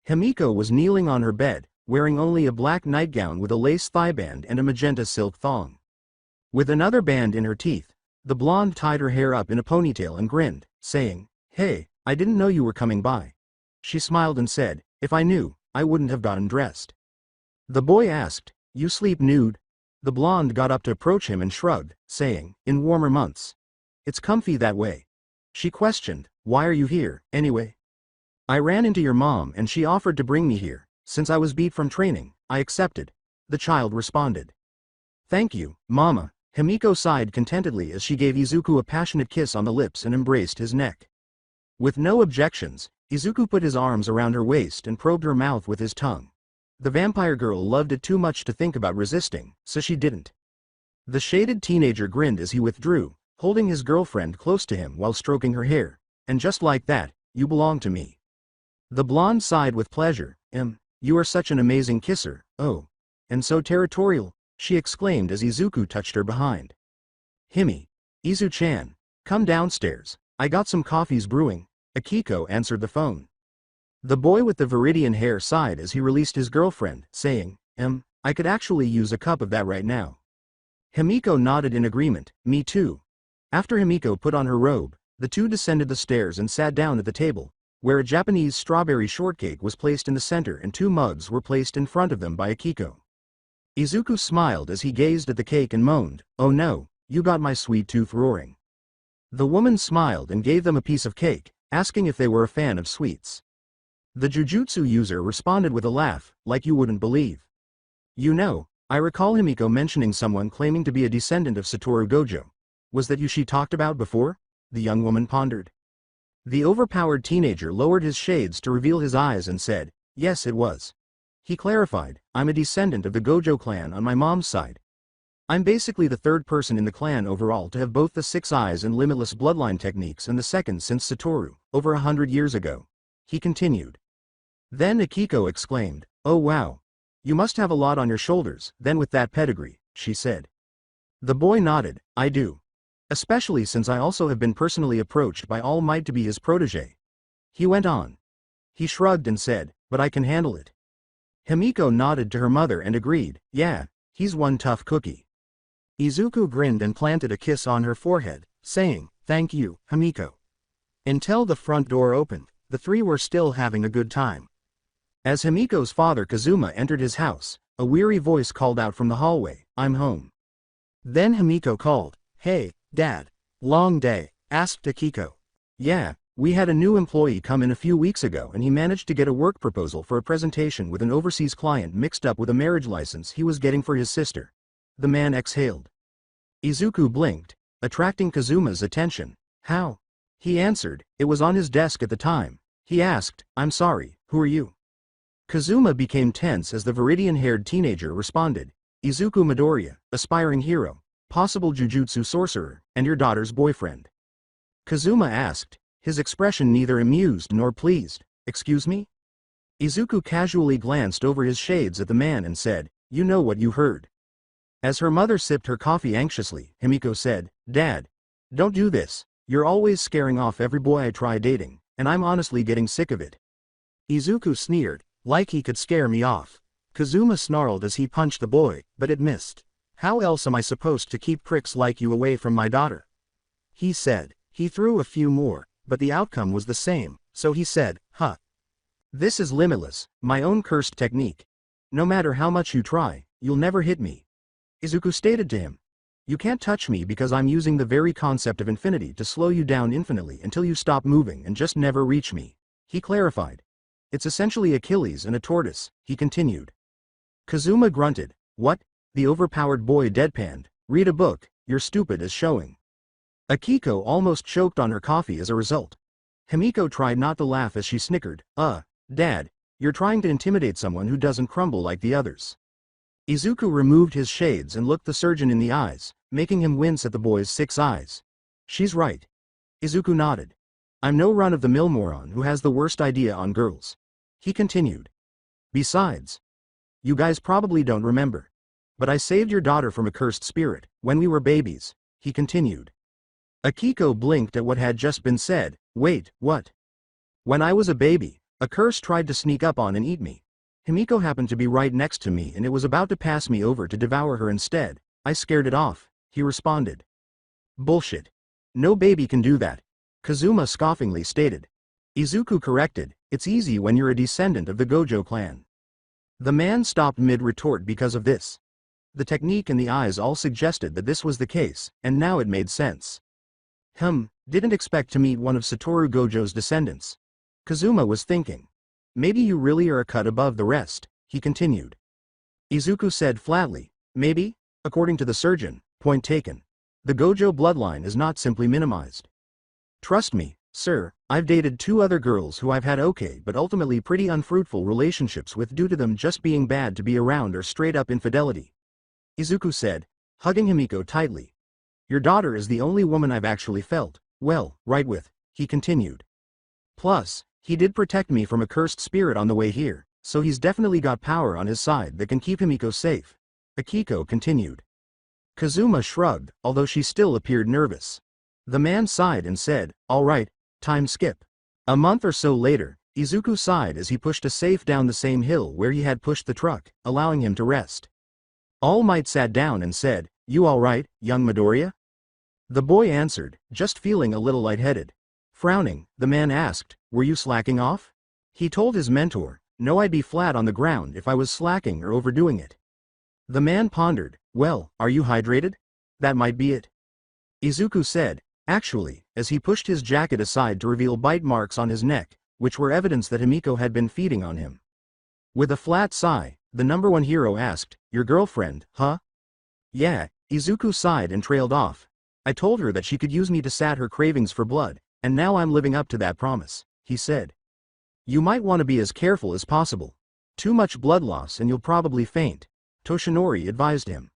Himiko was kneeling on her bed, wearing only a black nightgown with a lace thighband and a magenta silk thong. With another band in her teeth, the blonde tied her hair up in a ponytail and grinned, saying, "Hey, I didn't know you were coming by." She smiled and said, "If I knew, I wouldn't have gotten dressed." The boy asked, "You sleep nude?" The blonde got up to approach him and shrugged, saying, "In warmer months. It's comfy that way." She questioned, "Why are you here, anyway?" "I ran into your mom and she offered to bring me here. Since I was beat from training, I accepted," the child responded. "Thank you, Mama." Himiko sighed contentedly as she gave Izuku a passionate kiss on the lips and embraced his neck. With no objections, Izuku put his arms around her waist and probed her mouth with his tongue. The vampire girl loved it too much to think about resisting, so she didn't. The shaded teenager grinned as he withdrew, holding his girlfriend close to him while stroking her hair, and just like that, "You belong to me." The blonde sighed with pleasure. You are such an amazing kisser, oh. And so territorial," she exclaimed as Izuku touched her behind. Izu-chan, come downstairs, I got some coffees brewing." Akiko answered the phone. The boy with the viridian hair sighed as he released his girlfriend, saying, I could actually use a cup of that right now." Himiko nodded in agreement, "Me too." After Himiko put on her robe, the two descended the stairs and sat down at the table, where a Japanese strawberry shortcake was placed in the center and 2 mugs were placed in front of them by Akiko. Izuku smiled as he gazed at the cake and moaned, "Oh no, you got my sweet tooth roaring." The woman smiled and gave them a piece of cake, asking if they were a fan of sweets. The jujutsu user responded with a laugh, like you wouldn't believe. "You know, I recall Himiko mentioning someone claiming to be a descendant of Satoru Gojo. Was that you she talked about before?" the young woman pondered. The overpowered teenager lowered his shades to reveal his eyes and said, "Yes, it was." He clarified, "I'm a descendant of the Gojo clan on my mom's side. I'm basically the 3rd person in the clan overall to have both the 6 eyes and limitless bloodline techniques and the 2nd since Satoru, over 100 years ago." He continued. Then Akiko exclaimed, "Oh wow. You must have a lot on your shoulders, then with that pedigree," she said. The boy nodded, "I do. Especially since I also have been personally approached by All Might to be his protege." He went on. He shrugged and said, "But I can handle it." Himiko nodded to her mother and agreed, "Yeah, he's one tough cookie." Izuku grinned and planted a kiss on her forehead, saying, "Thank you, Himiko." Until the front door opened, the 3 were still having a good time. As Himiko's father Kazuma entered his house, a weary voice called out from the hallway, "I'm home." Then Himiko called, "Hey, Dad. Long day," asked Akiko. "Yeah, we had a new employee come in a few weeks ago and he managed to get a work proposal for a presentation with an overseas client mixed up with a marriage license he was getting for his sister." The man exhaled. Izuku blinked, attracting Kazuma's attention. "How?" He answered, "It was on his desk at the time." He asked, "I'm sorry, who are you?" Kazuma became tense as the viridian-haired teenager responded, "Izuku Midoriya, aspiring hero, possible jujutsu sorcerer, and your daughter's boyfriend." Kazuma asked, his expression neither amused nor pleased, "Excuse me?" Izuku casually glanced over his shades at the man and said, "You know what you heard." As her mother sipped her coffee anxiously, Himiko said, "Dad, don't do this. You're always scaring off every boy I try dating, and I'm honestly getting sick of it." Izuku sneered, "Like he could scare me off." Kazuma snarled as he punched the boy, but it missed. "How else am I supposed to keep pricks like you away from my daughter?" he said. He threw a few more, but the outcome was the same, so he said, "Huh. This is limitless, my own cursed technique. No matter how much you try, you'll never hit me." Izuku stated to him, "You can't touch me because I'm using the very concept of infinity to slow you down infinitely until you stop moving and just never reach me." He clarified. "It's essentially Achilles and a tortoise," he continued. Kazuma grunted, "What?" The overpowered boy deadpanned, "Read a book, you're stupid as showing." Akiko almost choked on her coffee as a result. Himiko tried not to laugh as she snickered, Dad, you're trying to intimidate someone who doesn't crumble like the others." Izuku removed his shades and looked the surgeon in the eyes, making him wince at the boy's 6 eyes. "She's right." Izuku nodded. "I'm no run-of-the-mill moron who has the worst idea on girls. He continued. Besides, you guys probably don't remember. But I saved your daughter from a cursed spirit, when we were babies, he continued. Akiko blinked at what had just been said. Wait, what? When I was a baby, a curse tried to sneak up on and eat me. Himiko happened to be right next to me and it was about to pass me over to devour her instead. I scared it off, he responded. Bullshit. No baby can do that, Kazuma scoffingly stated. Izuku corrected, it's easy when you're a descendant of the Gojo clan. The man stopped mid-retort because of this. The technique and the eyes all suggested that this was the case, and now it made sense. Didn't expect to meet one of Satoru Gojo's descendants. Kazuma was thinking. Maybe you really are a cut above the rest, he continued. Izuku said flatly, maybe, according to the surgeon, point taken. The Gojo bloodline is not simply minimized. Trust me, sir, I've dated 2 other girls who I've had okay but ultimately pretty unfruitful relationships with due to them just being bad to be around or straight up infidelity. Izuku said, hugging Himiko tightly. Your daughter is the only woman I've actually felt, well, right with, he continued. Plus, he did protect me from a cursed spirit on the way here, so he's definitely got power on his side that can keep Himiko safe. Akiko continued. Kazuma shrugged, although she still appeared nervous. The man sighed and said, all right, time skip. A month or so later, Izuku sighed as he pushed a safe down the same hill where he had pushed the truck, allowing him to rest. All Might sat down and said, you all right, young Midoriya? The boy answered, just feeling a little lightheaded. Frowning, the man asked, were you slacking off? He told his mentor, no, I'd be flat on the ground if I was slacking or overdoing it. The man pondered, well, are you hydrated? That might be it. Izuku said, actually, as he pushed his jacket aside to reveal bite marks on his neck, which were evidence that Himiko had been feeding on him. With a flat sigh, the number 1 hero asked, your girlfriend, huh? Yeah, Izuku sighed and trailed off. I told her that she could use me to sat her cravings for blood, and now I'm living up to that promise, he said. You might want to be as careful as possible. Too much blood loss and you'll probably faint, Toshinori advised him.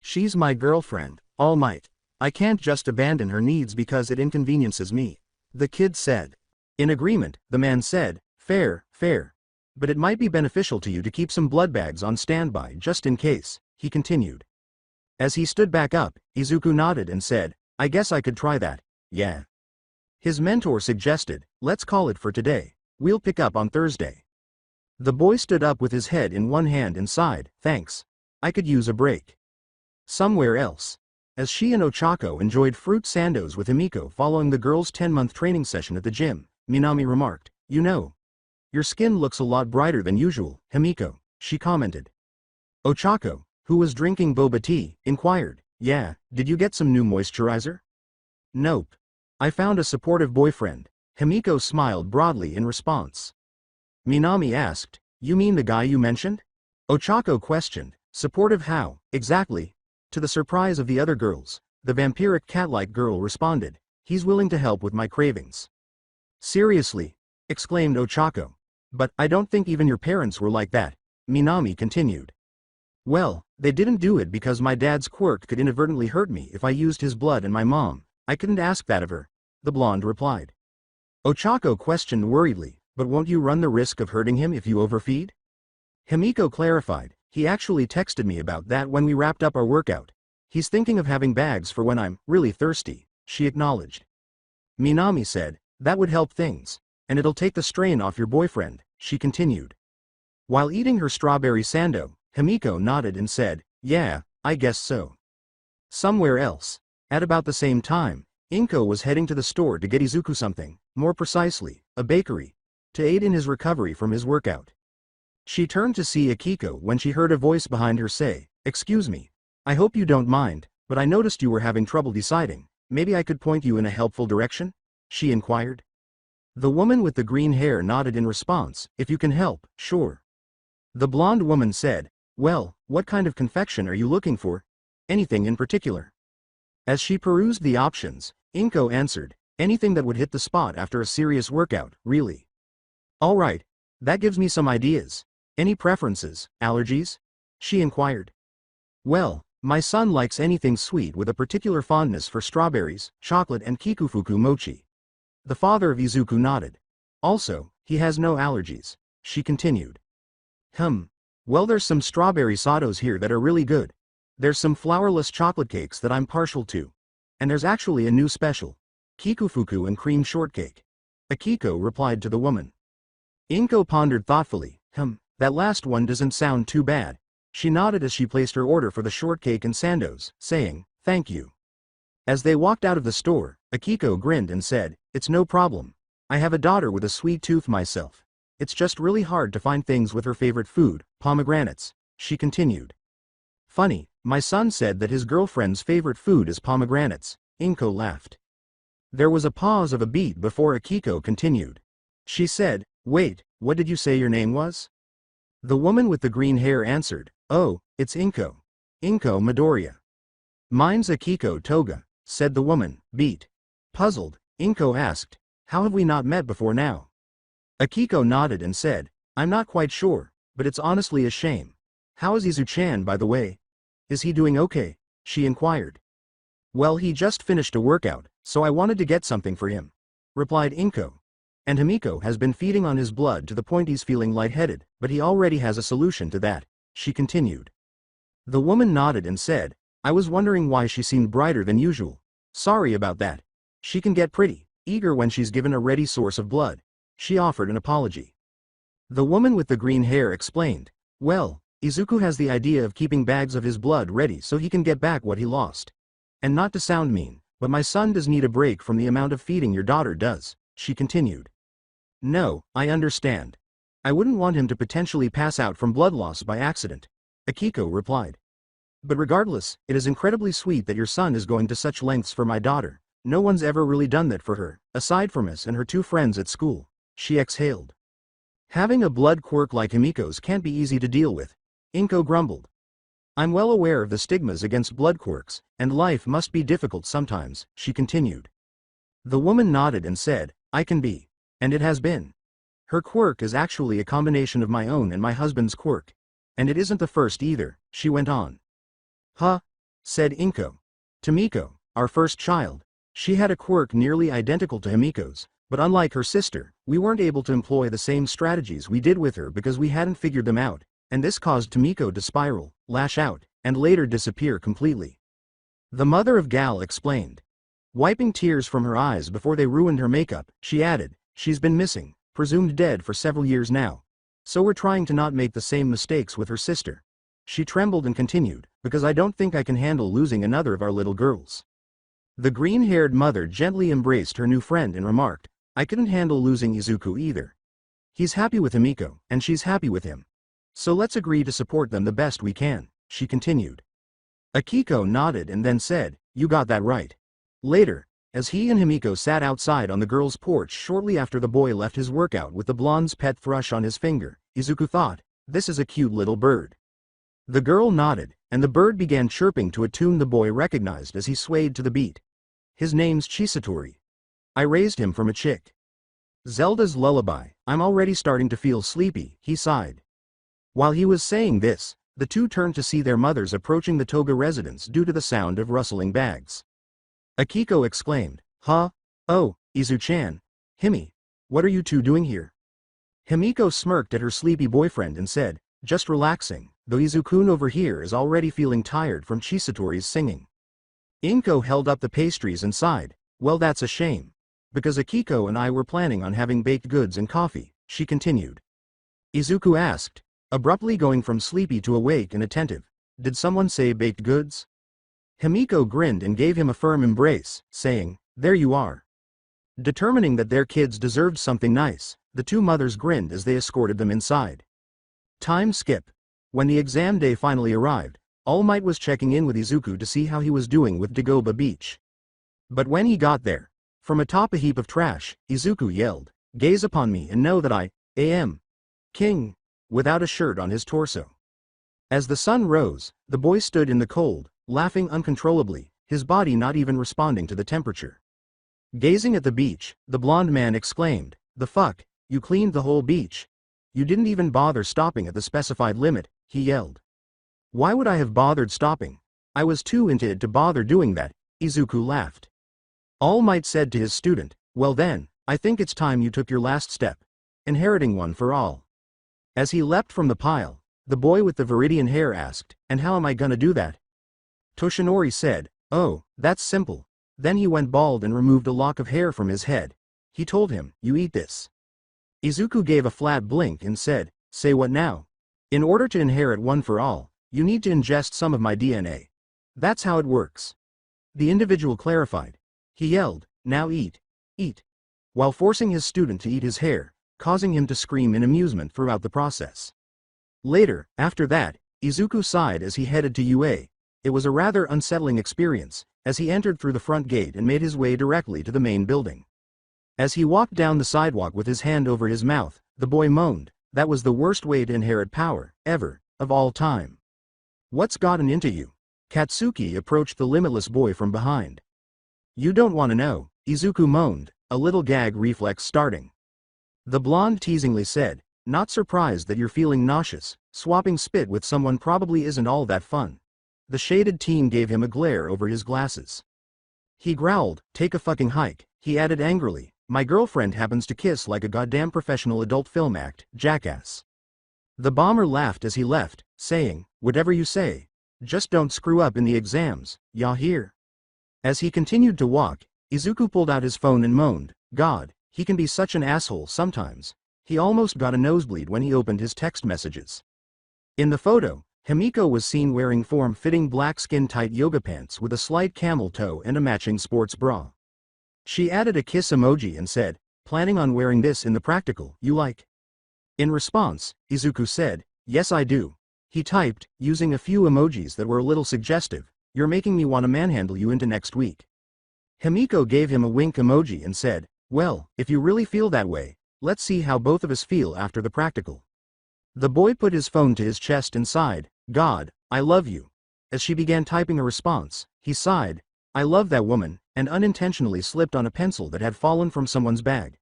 She's my girlfriend, All Might. I can't just abandon her needs because it inconveniences me, the kid said. In agreement, the man said, fair. But it might be beneficial to you to keep some blood bags on standby just in case, he continued. As he stood back up, Izuku nodded and said, I guess I could try that, yeah. His mentor suggested, let's call it for today, we'll pick up on Thursday. The boy stood up with his head in one hand and sighed, thanks. I could use a break. Somewhere else. As she and Ochako enjoyed fruit sandos with Himiko following the girls' 10-month training session at the gym, Minami remarked, you know, your skin looks a lot brighter than usual, Himiko, she commented. Ochako, who was drinking boba tea, inquired, yeah, did you get some new moisturizer? Nope. I found a supportive boyfriend, Himiko smiled broadly in response. Minami asked, you mean the guy you mentioned? Ochako questioned, supportive how, exactly? To the surprise of the other girls, the vampiric cat-like girl responded, he's willing to help with my cravings. Seriously? Exclaimed Ochako. But I don't think even your parents were like that, Minami continued. Well, they didn't do it because my dad's quirk could inadvertently hurt me if I used his blood, and my mom, I couldn't ask that of her, the blonde replied. Ochako questioned worriedly, but won't you run the risk of hurting him if you overfeed? Himiko clarified, he actually texted me about that when we wrapped up our workout. He's thinking of having bags for when I'm really thirsty, she acknowledged. Minami said, that would help things, and it'll take the strain off your boyfriend, she continued. While eating her strawberry sando, Himiko nodded and said, yeah, I guess so. Somewhere else. At about the same time, Inko was heading to the store to get Izuku something, more precisely, a bakery, to aid in his recovery from his workout. She turned to see Akiko when she heard a voice behind her say, excuse me, I hope you don't mind, but I noticed you were having trouble deciding, maybe I could point you in a helpful direction? She inquired. The woman with the green hair nodded in response, if you can help, sure. The blonde woman said, well, what kind of confection are you looking for? Anything in particular? As she perused the options, Inko answered, anything that would hit the spot after a serious workout, really. All right, that gives me some ideas. Any preferences, allergies? She inquired. Well, my son likes anything sweet with a particular fondness for strawberries, chocolate and kikufuku mochi. The father of Izuku nodded. Also, he has no allergies, she continued. Well, there's some strawberry satos here that are really good. There's some flourless chocolate cakes that I'm partial to. And there's actually a new special. Kikufuku and cream shortcake. Akiko replied to the woman. Inko pondered thoughtfully. That last one doesn't sound too bad. She nodded as she placed her order for the shortcake and sandos, saying, thank you. As they walked out of the store, Akiko grinned and said, it's no problem. I have a daughter with a sweet tooth myself. It's just really hard to find things with her favorite food, pomegranates, she continued. Funny, my son said that his girlfriend's favorite food is pomegranates, Inko laughed. There was a pause of a beat before Akiko continued. She said, wait, what did you say your name was? The woman with the green hair answered, oh, it's Inko. Inko Midoriya. Mine's Akiko Toga, said the woman, beat. Puzzled, Inko asked, how have we not met before now? Akiko nodded and said, I'm not quite sure, but it's honestly a shame. How is Izu-chan, by the way? Is he doing okay? She inquired. Well, he just finished a workout, so I wanted to get something for him, replied Inko. And Himiko has been feeding on his blood to the point he's feeling lightheaded, but he already has a solution to that, she continued. The woman nodded and said, I was wondering why she seemed brighter than usual. Sorry about that. She can get pretty eager when she's given a ready source of blood. She offered an apology. The woman with the green hair explained, well, Izuku has the idea of keeping bags of his blood ready so he can get back what he lost. And not to sound mean, but my son does need a break from the amount of feeding your daughter does, she continued. No, I understand. I wouldn't want him to potentially pass out from blood loss by accident, Akiko replied. But regardless, it is incredibly sweet that your son is going to such lengths for my daughter. No one's ever really done that for her, aside from us and her two friends at school, she exhaled. Having a blood quirk like Himiko's can't be easy to deal with, Inko grumbled. I'm well aware of the stigmas against blood quirks, and life must be difficult sometimes, she continued. The woman nodded and said, I can be. And it has been. Her quirk is actually a combination of my own and my husband's quirk. And it isn't the first either, she went on. Huh? Said Inko. To Miko, our first child. She had a quirk nearly identical to Himiko's, but unlike her sister, we weren't able to employ the same strategies we did with her because we hadn't figured them out, and this caused Tomiko to spiral, lash out, and later disappear completely. The mother of Gal explained. Wiping tears from her eyes before they ruined her makeup, she added, she's been missing, presumed dead for several years now. So we're trying to not make the same mistakes with her sister. She trembled and continued, because I don't think I can handle losing another of our little girls. The green-haired mother gently embraced her new friend and remarked, I couldn't handle losing Izuku either. He's happy with Himiko, and she's happy with him. So let's agree to support them the best we can, she continued. Akiko nodded and then said, you got that right. Later, as he and Himiko sat outside on the girl's porch shortly after the boy left his workout with the blonde's pet thrush on his finger, Izuku thought, this is a cute little bird. The girl nodded, and the bird began chirping to a tune the boy recognized as he swayed to the beat. His name's Chisatori. I raised him from a chick. Zelda's lullaby. I'm already starting to feel sleepy, he sighed. While he was saying this, the two turned to see their mothers approaching the Toga residence due to the sound of rustling bags. Akiko exclaimed, huh? Oh, Izu-chan. Himi. What are you two doing here? Himiko smirked at her sleepy boyfriend and said, just relaxing, though Izu-kun over here is already feeling tired from Chisatori's singing. Inko held up the pastries and sighed, well that's a shame. Because Akiko and I were planning on having baked goods and coffee, she continued. Izuku asked, abruptly going from sleepy to awake and attentive, did someone say baked goods? Himiko grinned and gave him a firm embrace, saying, there you are. Determining that their kids deserved something nice, the two mothers grinned as they escorted them inside. Time skip. When the exam day finally arrived, All Might was checking in with Izuku to see how he was doing with Dagoba Beach. But when he got there, from atop a heap of trash, Izuku yelled, gaze upon me and know that I am king, without a shirt on his torso. As the sun rose, the boy stood in the cold, laughing uncontrollably, his body not even responding to the temperature. Gazing at the beach, the blonde man exclaimed, the fuck, you cleaned the whole beach. You didn't even bother stopping at the specified limit, he yelled. Why would I have bothered stopping? I was too into it to bother doing that, Izuku laughed. All Might said to his student, well then, I think it's time you took your last step. Inheriting one for all. As he leapt from the pile, the boy with the viridian hair asked, "And how am I gonna do that?" Toshinori said, "Oh, that's simple." Then he went bald and removed a lock of hair from his head. He told him, "You eat this." Izuku gave a flat blink and said, "Say what now?" "In order to inherit one for all, you need to ingest some of my DNA. That's how it works." The individual clarified. He yelled, "Now eat. Eat," while forcing his student to eat his hair, causing him to scream in amusement throughout the process. Later, after that, Izuku sighed as he headed to UA. It was a rather unsettling experience, as he entered through the front gate and made his way directly to the main building. As he walked down the sidewalk with his hand over his mouth, the boy moaned, "That was the worst way to inherit power, ever, of all time." "What's gotten into you?" Katsuki approached the limitless boy from behind. "You don't want to know," Izuku moaned, a little gag reflex starting. The blonde teasingly said, "Not surprised that you're feeling nauseous, swapping spit with someone probably isn't all that fun." The shaded teen gave him a glare over his glasses. He growled, "Take a fucking hike," he added angrily, "My girlfriend happens to kiss like a goddamn professional adult film act, jackass." The bomber laughed as he left, saying, "Whatever you say. Just don't screw up in the exams, ya hear?" As he continued to walk, Izuku pulled out his phone and moaned, "God, he can be such an asshole sometimes." He almost got a nosebleed when he opened his text messages. In the photo, Himiko was seen wearing form-fitting black skin-tight yoga pants with a slight camel toe and a matching sports bra. She added a kiss emoji and said, "Planning on wearing this in the practical, you like?" In response, Izuku said, "Yes I do." He typed, using a few emojis that were a little suggestive, "You're making me want to manhandle you into next week." Himiko gave him a wink emoji and said, "Well, if you really feel that way, let's see how both of us feel after the practical." The boy put his phone to his chest and sighed, "God, I love you." As she began typing a response, he sighed, "I love that woman," and unintentionally slipped on a pencil that had fallen from someone's bag.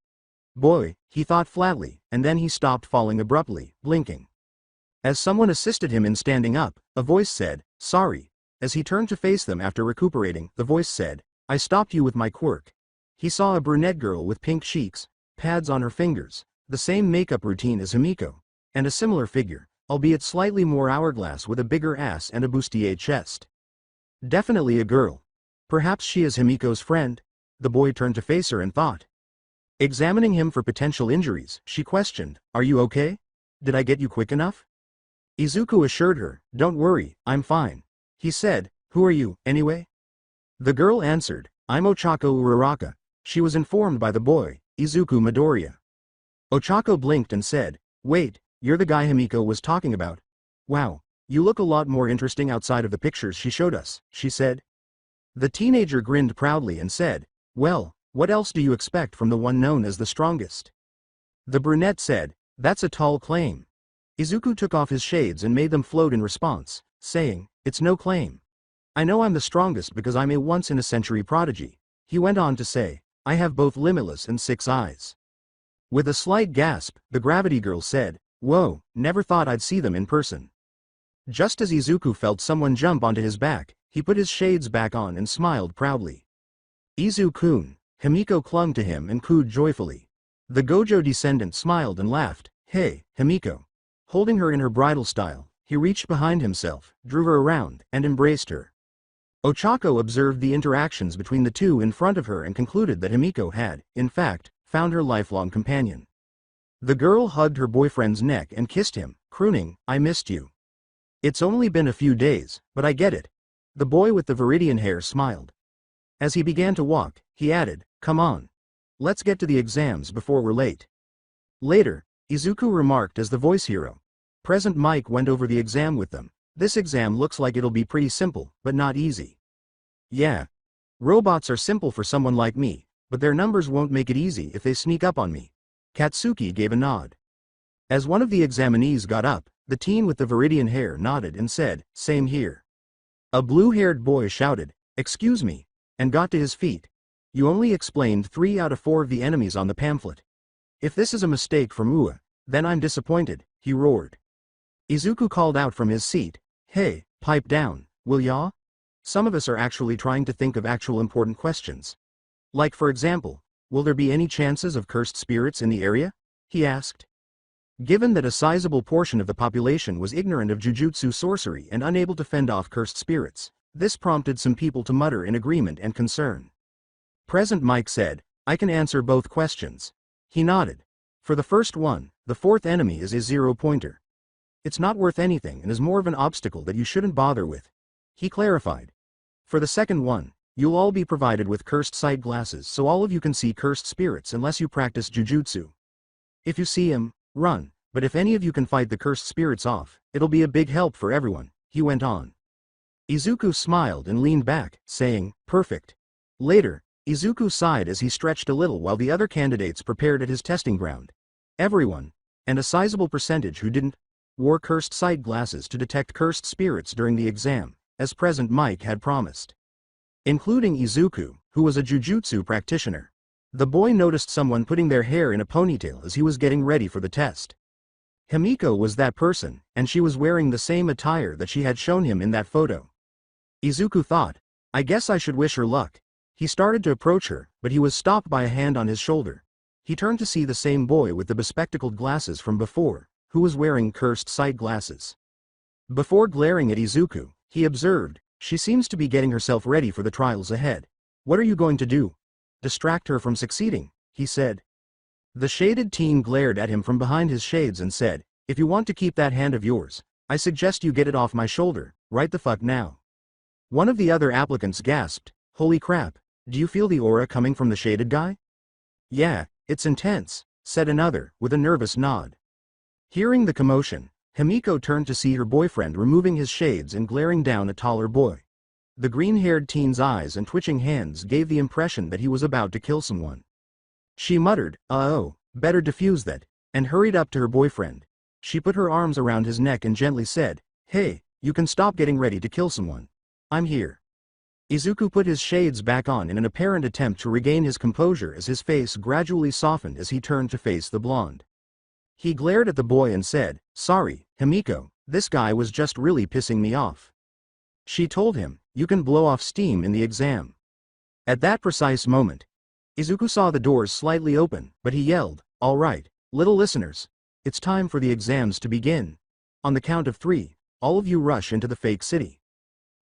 "Boy," he thought flatly, and then he stopped falling abruptly, blinking. As someone assisted him in standing up, a voice said, "Sorry." As he turned to face them after recuperating, the voice said, "I stopped you with my quirk." He saw a brunette girl with pink cheeks, pads on her fingers, the same makeup routine as Himiko, and a similar figure, albeit slightly more hourglass with a bigger ass and a bustier chest. Definitely a girl. Perhaps she is Himiko's friend? The boy turned to face her and thought. Examining him for potential injuries, she questioned, "Are you okay? Did I get you quick enough?" Izuku assured her, "Don't worry, I'm fine." He said, "Who are you, anyway?" The girl answered, "I'm Ochako Uraraka." She was informed by the boy, Izuku Midoriya. Ochako blinked and said, "Wait, you're the guy Himiko was talking about? Wow, you look a lot more interesting outside of the pictures she showed us," she said. The teenager grinned proudly and said, "Well, what else do you expect from the one known as the strongest?" The brunette said, "That's a tall claim." Izuku took off his shades and made them float in response, saying, "It's no claim. I know I'm the strongest because I'm a once-in-a-century prodigy." He went on to say, "I have both limitless and 6 eyes." With a slight gasp, the gravity girl said, "Whoa, never thought I'd see them in person." Just as Izuku felt someone jump onto his back, he put his shades back on and smiled proudly. "Izu-kun." Himiko clung to him and cooed joyfully. The Gojo descendant smiled and laughed, "Hey, Himiko." Holding her in her bridal style, he reached behind himself, drew her around, and embraced her. Ochako observed the interactions between the two in front of her and concluded that Himiko had, in fact, found her lifelong companion. The girl hugged her boyfriend's neck and kissed him, crooning, "I missed you." "It's only been a few days, but I get it." The boy with the viridian hair smiled. As he began to walk, he added, "Come on. Let's get to the exams before we're late." Later, Izuku remarked as the voice hero. Present Mike went over the exam with them. "This exam looks like it'll be pretty simple, but not easy." "Yeah. Robots are simple for someone like me, but their numbers won't make it easy if they sneak up on me." Katsuki gave a nod. As one of the examinees got up, the teen with the viridian hair nodded and said, "Same here." A blue-haired boy shouted, "Excuse me," and got to his feet. "You only explained 3 out of 4 of the enemies on the pamphlet. If this is a mistake from UA, then I'm disappointed," he roared. Izuku called out from his seat, "Hey, pipe down, will ya? Some of us are actually trying to think of actual important questions. Like for example, will there be any chances of cursed spirits in the area?" he asked. Given that a sizable portion of the population was ignorant of jujutsu sorcery and unable to fend off cursed spirits, this prompted some people to mutter in agreement and concern. Present Mike said, "I can answer both questions." He nodded. For the first one, the fourth enemy is a zero-pointer. It's not worth anything and is more of an obstacle that you shouldn't bother with. He clarified. For the second one, you'll all be provided with cursed sight glasses so all of you can see cursed spirits unless you practice jujutsu. If you see him, run, but if any of you can fight the cursed spirits off, it'll be a big help for everyone, he went on. Izuku smiled and leaned back, saying, "Perfect." Later, Izuku sighed as he stretched a little while the other candidates prepared at his testing ground. Everyone, and a sizable percentage who didn't, wore cursed sight glasses to detect cursed spirits during the exam, as Present Mike had promised. Including Izuku, who was a jujutsu practitioner. The boy noticed someone putting their hair in a ponytail as he was getting ready for the test. Himiko was that person, and she was wearing the same attire that she had shown him in that photo. Izuku thought, "I guess I should wish her luck." He started to approach her, but he was stopped by a hand on his shoulder. He turned to see the same boy with the bespectacled glasses from before, who was wearing cursed sight glasses. Before glaring at Izuku, he observed, "She seems to be getting herself ready for the trials ahead. What are you going to do? Distract her from succeeding," he said. The shaded teen glared at him from behind his shades and said, "If you want to keep that hand of yours, I suggest you get it off my shoulder, right the fuck now." One of the other applicants gasped, "Holy crap, do you feel the aura coming from the shaded guy?" "Yeah, it's intense," said another, with a nervous nod. Hearing the commotion, Himiko turned to see her boyfriend removing his shades and glaring down a taller boy. The green-haired teen's eyes and twitching hands gave the impression that he was about to kill someone. She muttered, "Oh, better defuse that," and hurried up to her boyfriend. She put her arms around his neck and gently said, "Hey, you can stop getting ready to kill someone. I'm here." Izuku put his shades back on in an apparent attempt to regain his composure as his face gradually softened as he turned to face the blonde. He glared at the boy and said, "Sorry, Himiko, this guy was just really pissing me off." She told him, "You can blow off steam in the exam." At that precise moment, Izuku saw the doors slightly open, but he yelled, "All right, little listeners, it's time for the exams to begin. On the count of 3, all of you rush into the fake city."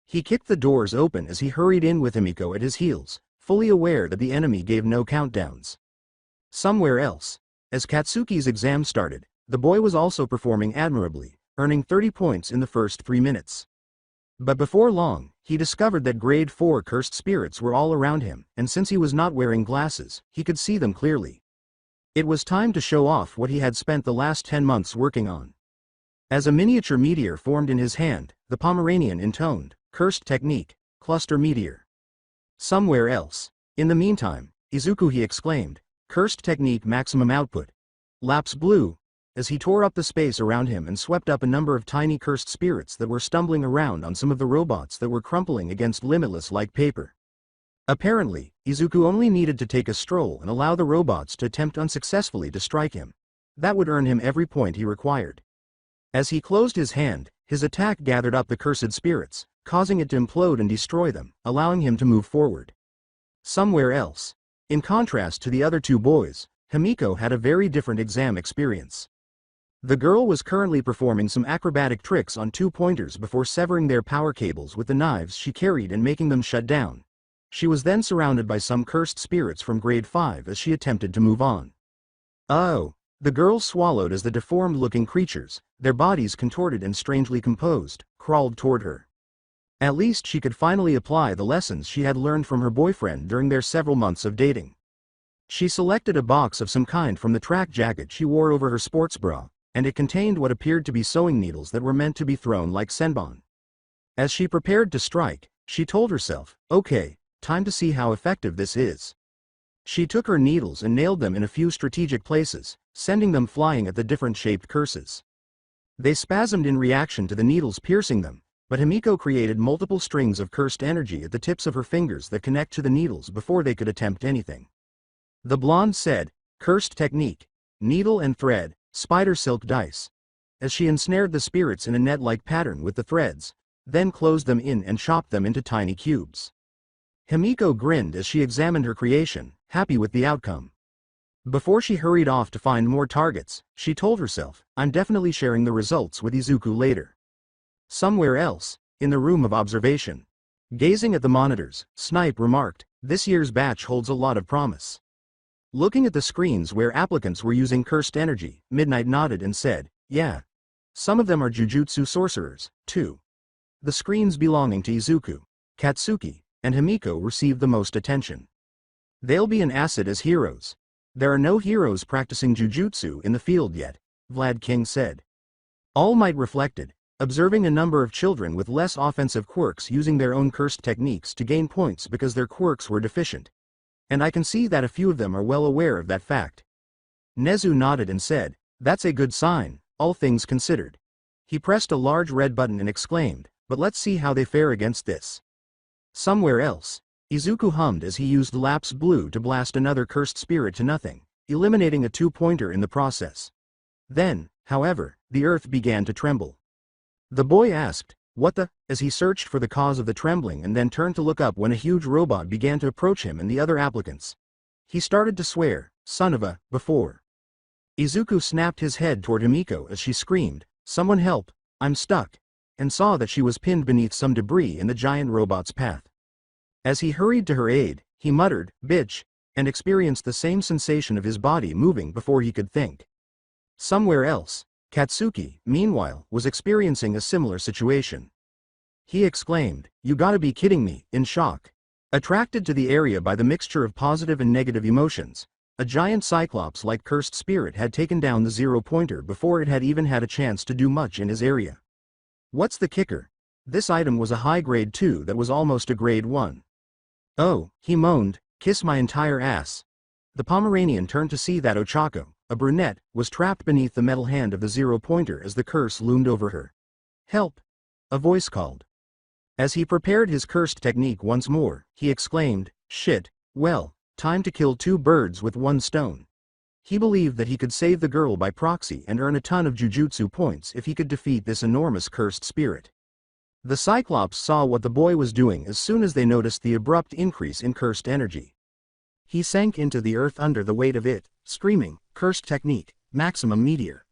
He kicked the doors open as he hurried in with Himiko at his heels, fully aware that the enemy gave no countdowns. Somewhere else, as Katsuki's exam started, the boy was also performing admirably, earning 30 points in the first 3 minutes. But before long, he discovered that grade 4 cursed spirits were all around him, and since he was not wearing glasses, he could see them clearly. It was time to show off what he had spent the last 10 months working on. As a miniature meteor formed in his hand, the Pomeranian intoned, "Cursed technique, cluster meteor." Somewhere else. In the meantime, "Izuku," he exclaimed, "Cursed technique maximum output. Lapse blue," as he tore up the space around him and swept up a number of tiny cursed spirits that were stumbling around on some of the robots that were crumpling against Limitless like paper. Apparently, Izuku only needed to take a stroll and allow the robots to attempt unsuccessfully to strike him. That would earn him every point he required. As he closed his hand, his attack gathered up the cursed spirits, causing it to implode and destroy them, allowing him to move forward. Somewhere else. In contrast to the other two boys, Himiko had a very different exam experience. The girl was currently performing some acrobatic tricks on 2 pointers before severing their power cables with the knives she carried and making them shut down. She was then surrounded by some cursed spirits from grade 5 as she attempted to move on. "Oh!" The girl swallowed as the deformed-looking creatures, their bodies contorted and strangely composed, crawled toward her. At least she could finally apply the lessons she had learned from her boyfriend during their several months of dating. She selected a box of some kind from the track jacket she wore over her sports bra, and it contained what appeared to be sewing needles that were meant to be thrown like senbon. As she prepared to strike, she told herself, "Okay, time to see how effective this is." She took her needles and nailed them in a few strategic places, sending them flying at the different-shaped curses. They spasmed in reaction to the needles piercing them, but Himiko created multiple strings of cursed energy at the tips of her fingers that connect to the needles before they could attempt anything. The blonde said, "Cursed technique, needle and thread, spider silk dice," as she ensnared the spirits in a net-like pattern with the threads, then closed them in and chopped them into tiny cubes. Himiko grinned as she examined her creation, happy with the outcome. Before she hurried off to find more targets, she told herself, I'm definitely sharing the results with Izuku later. Somewhere else, in the room of observation. Gazing at the monitors, Snipe remarked, this year's batch holds a lot of promise. Looking at the screens where applicants were using cursed energy, Midnight nodded and said, yeah. Some of them are Jujutsu sorcerers, too. The screens belonging to Izuku, Katsuki, and Himiko received the most attention. They'll be an asset as heroes. There are no heroes practicing Jujutsu in the field yet, Vlad King said. All Might reflected, observing a number of children with less offensive quirks using their own cursed techniques to gain points because their quirks were deficient. And I can see that a few of them are well aware of that fact. Nezu nodded and said, that's a good sign, all things considered. He pressed a large red button and exclaimed, but let's see how they fare against this. Somewhere else, Izuku hummed as he used Lapse Blue to blast another cursed spirit to nothing, eliminating a 2-pointer in the process. Then, however, the earth began to tremble. The boy asked, what the, as he searched for the cause of the trembling and then turned to look up when a huge robot began to approach him and the other applicants. He started to swear, son of a, before. Izuku snapped his head toward Himiko as she screamed, someone help, I'm stuck, and saw that she was pinned beneath some debris in the giant robot's path. As he hurried to her aid, he muttered, bitch, and experienced the same sensation of his body moving before he could think. Somewhere else, Katsuki, meanwhile, was experiencing a similar situation. He exclaimed, you gotta be kidding me, in shock. Attracted to the area by the mixture of positive and negative emotions, a giant cyclops-like cursed spirit had taken down the 0-pointer before it had even had a chance to do much in his area. What's the kicker? This item was a high grade 2 that was almost a grade 1. Oh, he moaned, kiss my entire ass. The Pomeranian turned to see that Ochako, a brunette, was trapped beneath the metal hand of the 0-pointer as the curse loomed over her. Help! A voice called. As he prepared his cursed technique once more, he exclaimed, shit, well, time to kill 2 birds with 1 stone. He believed that he could save the girl by proxy and earn a ton of Jujutsu points if he could defeat this enormous cursed spirit. The Cyclops saw what the boy was doing as soon as they noticed the abrupt increase in cursed energy. He sank into the earth under the weight of it, screaming, cursed technique, maximum meteor.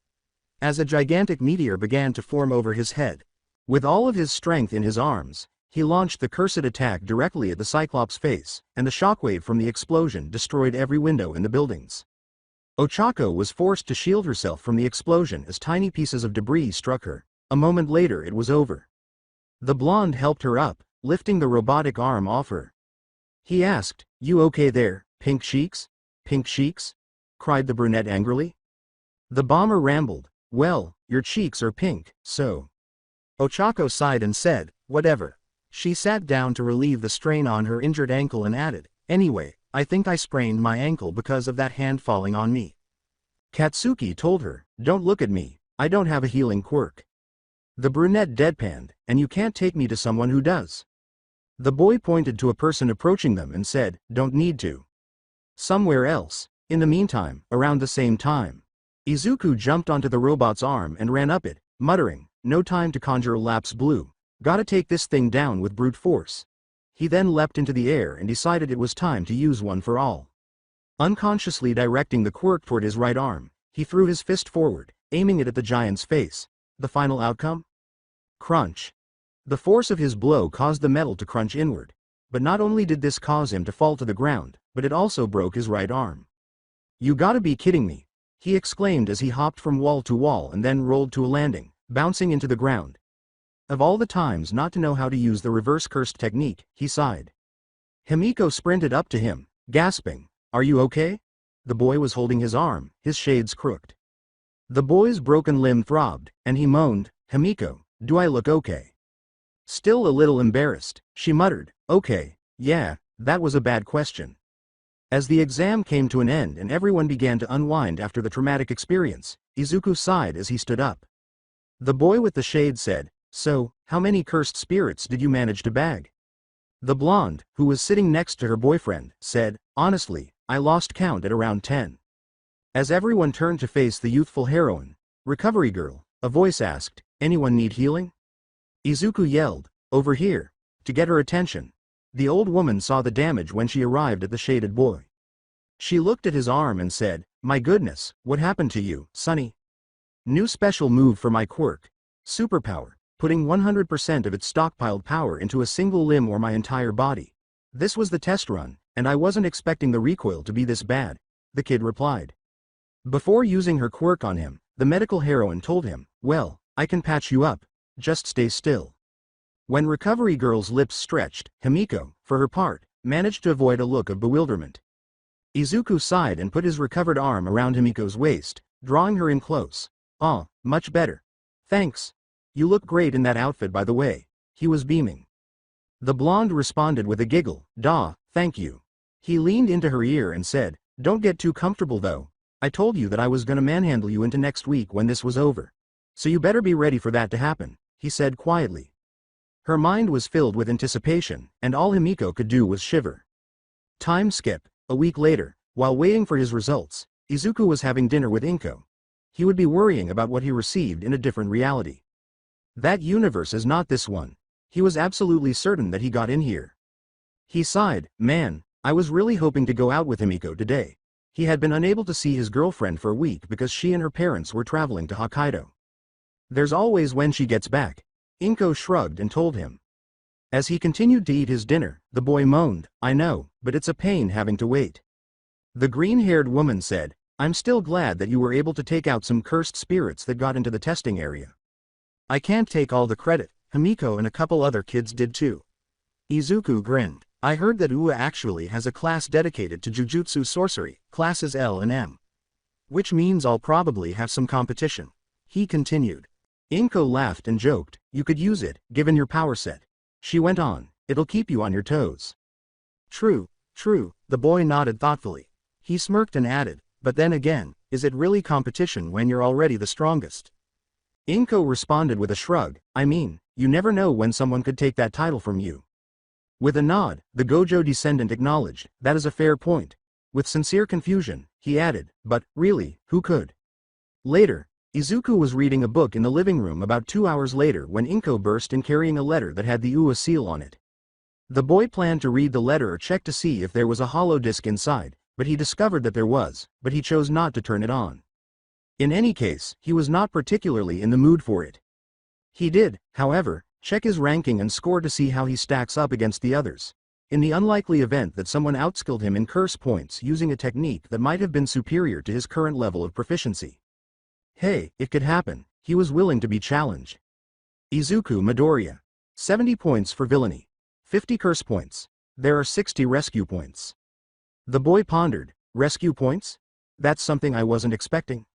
As a gigantic meteor began to form over his head, with all of his strength in his arms, he launched the cursed attack directly at the Cyclops' face, and the shockwave from the explosion destroyed every window in the buildings. Ochako was forced to shield herself from the explosion as tiny pieces of debris struck her. A moment later it was over. The blonde helped her up, lifting the robotic arm off her. He asked, you okay there, pink cheeks? Pink cheeks? Cried the brunette angrily. The bomber rambled, well, your cheeks are pink, so. Ochako sighed and said, whatever. She sat down to relieve the strain on her injured ankle and added, anyway, I think I sprained my ankle because of that hand falling on me. Katsuki told her, don't look at me, I don't have a healing quirk. The brunette deadpanned, and you can't take me to someone who does. The boy pointed to a person approaching them and said, don't need to. Somewhere else, in the meantime, around the same time, Izuku jumped onto the robot's arm and ran up it, muttering, no time to conjure Lapse Blue, gotta take this thing down with brute force. He then leapt into the air and decided it was time to use one for all. Unconsciously directing the quirk toward his right arm, he threw his fist forward, aiming it at the giant's face. The final outcome? Crunch. The force of his blow caused the metal to crunch inward, but not only did this cause him to fall to the ground, but it also broke his right arm. You gotta be kidding me, he exclaimed as he hopped from wall to wall and then rolled to a landing, bouncing into the ground. Of all the times not to know how to use the reverse cursed technique, he sighed. Himiko sprinted up to him, gasping, are you okay? The boy was holding his arm, his shades crooked. The boy's broken limb throbbed, and he moaned, Himiko, do I look okay? Still a little embarrassed, she muttered, okay, yeah, that was a bad question. As the exam came to an end and everyone began to unwind after the traumatic experience, Izuku sighed as he stood up. The boy with the shade said, so, how many cursed spirits did you manage to bag? The blonde, who was sitting next to her boyfriend, said, honestly, I lost count at around 10. As everyone turned to face the youthful heroine, recovery girl, a voice asked, anyone need healing? Izuku yelled, over here, to get her attention. The old woman saw the damage when she arrived at the shaded boy. She looked at his arm and said, "My goodness, what happened to you, Sonny?" "New special move for my quirk. Superpower, putting 100% of its stockpiled power into a single limb or my entire body. This was the test run, and I wasn't expecting the recoil to be this bad," the kid replied. Before using her quirk on him, the medical heroine told him, "Well, I can patch you up, just stay still." When Recovery Girl's lips stretched, Himiko, for her part, managed to avoid a look of bewilderment. Izuku sighed and put his recovered arm around Himiko's waist, drawing her in close. "Ah, much better. Thanks. You look great in that outfit, by the way." He was beaming. The blonde responded with a giggle, "Duh, thank you." He leaned into her ear and said, "Don't get too comfortable though. I told you that I was gonna manhandle you into next week when this was over. So you better be ready for that to happen," he said quietly. Her mind was filled with anticipation, and all Himiko could do was shiver. Time skip. A week later, while waiting for his results, Izuku was having dinner with Inko. He would be worrying about what he received in a different reality. That universe is not this one. He was absolutely certain that he got in here. He sighed, "Man, I was really hoping to go out with Himiko today." He had been unable to see his girlfriend for a week because she and her parents were traveling to Hokkaido. "There's always when she gets back," Inko shrugged and told him. As he continued to eat his dinner, the boy moaned, "I know, but it's a pain having to wait." The green-haired woman said, "I'm still glad that you were able to take out some cursed spirits that got into the testing area. I can't take all the credit, Himiko and a couple other kids did too." Izuku grinned. "I heard that UA actually has a class dedicated to Jujutsu sorcery, classes L and M. Which means I'll probably have some competition." He continued. Inko laughed and joked, "You could use it, given your power set." She went on, "It'll keep you on your toes." "True, true," the boy nodded thoughtfully. He smirked and added, "But then again, is it really competition when you're already the strongest?" Inko responded with a shrug, "I mean, you never know when someone could take that title from you." With a nod, the Gojo descendant acknowledged, "That is a fair point." With sincere confusion, he added, "But, really, who could?" Later, Izuku was reading a book in the living room about 2 hours later when Inko burst in carrying a letter that had the UA seal on it. The boy planned to read the letter or check to see if there was a hollow disk inside, but he discovered that there was, but he chose not to turn it on. In any case, he was not particularly in the mood for it. He did, however, check his ranking and score to see how he stacks up against the others. In the unlikely event that someone outskilled him in curse points using a technique that might have been superior to his current level of proficiency. Hey, it could happen. He was willing to be challenged. Izuku Midoriya. 70 points for villainy. 50 curse points. There are 60 rescue points. The boy pondered, rescue points? That's something I wasn't expecting.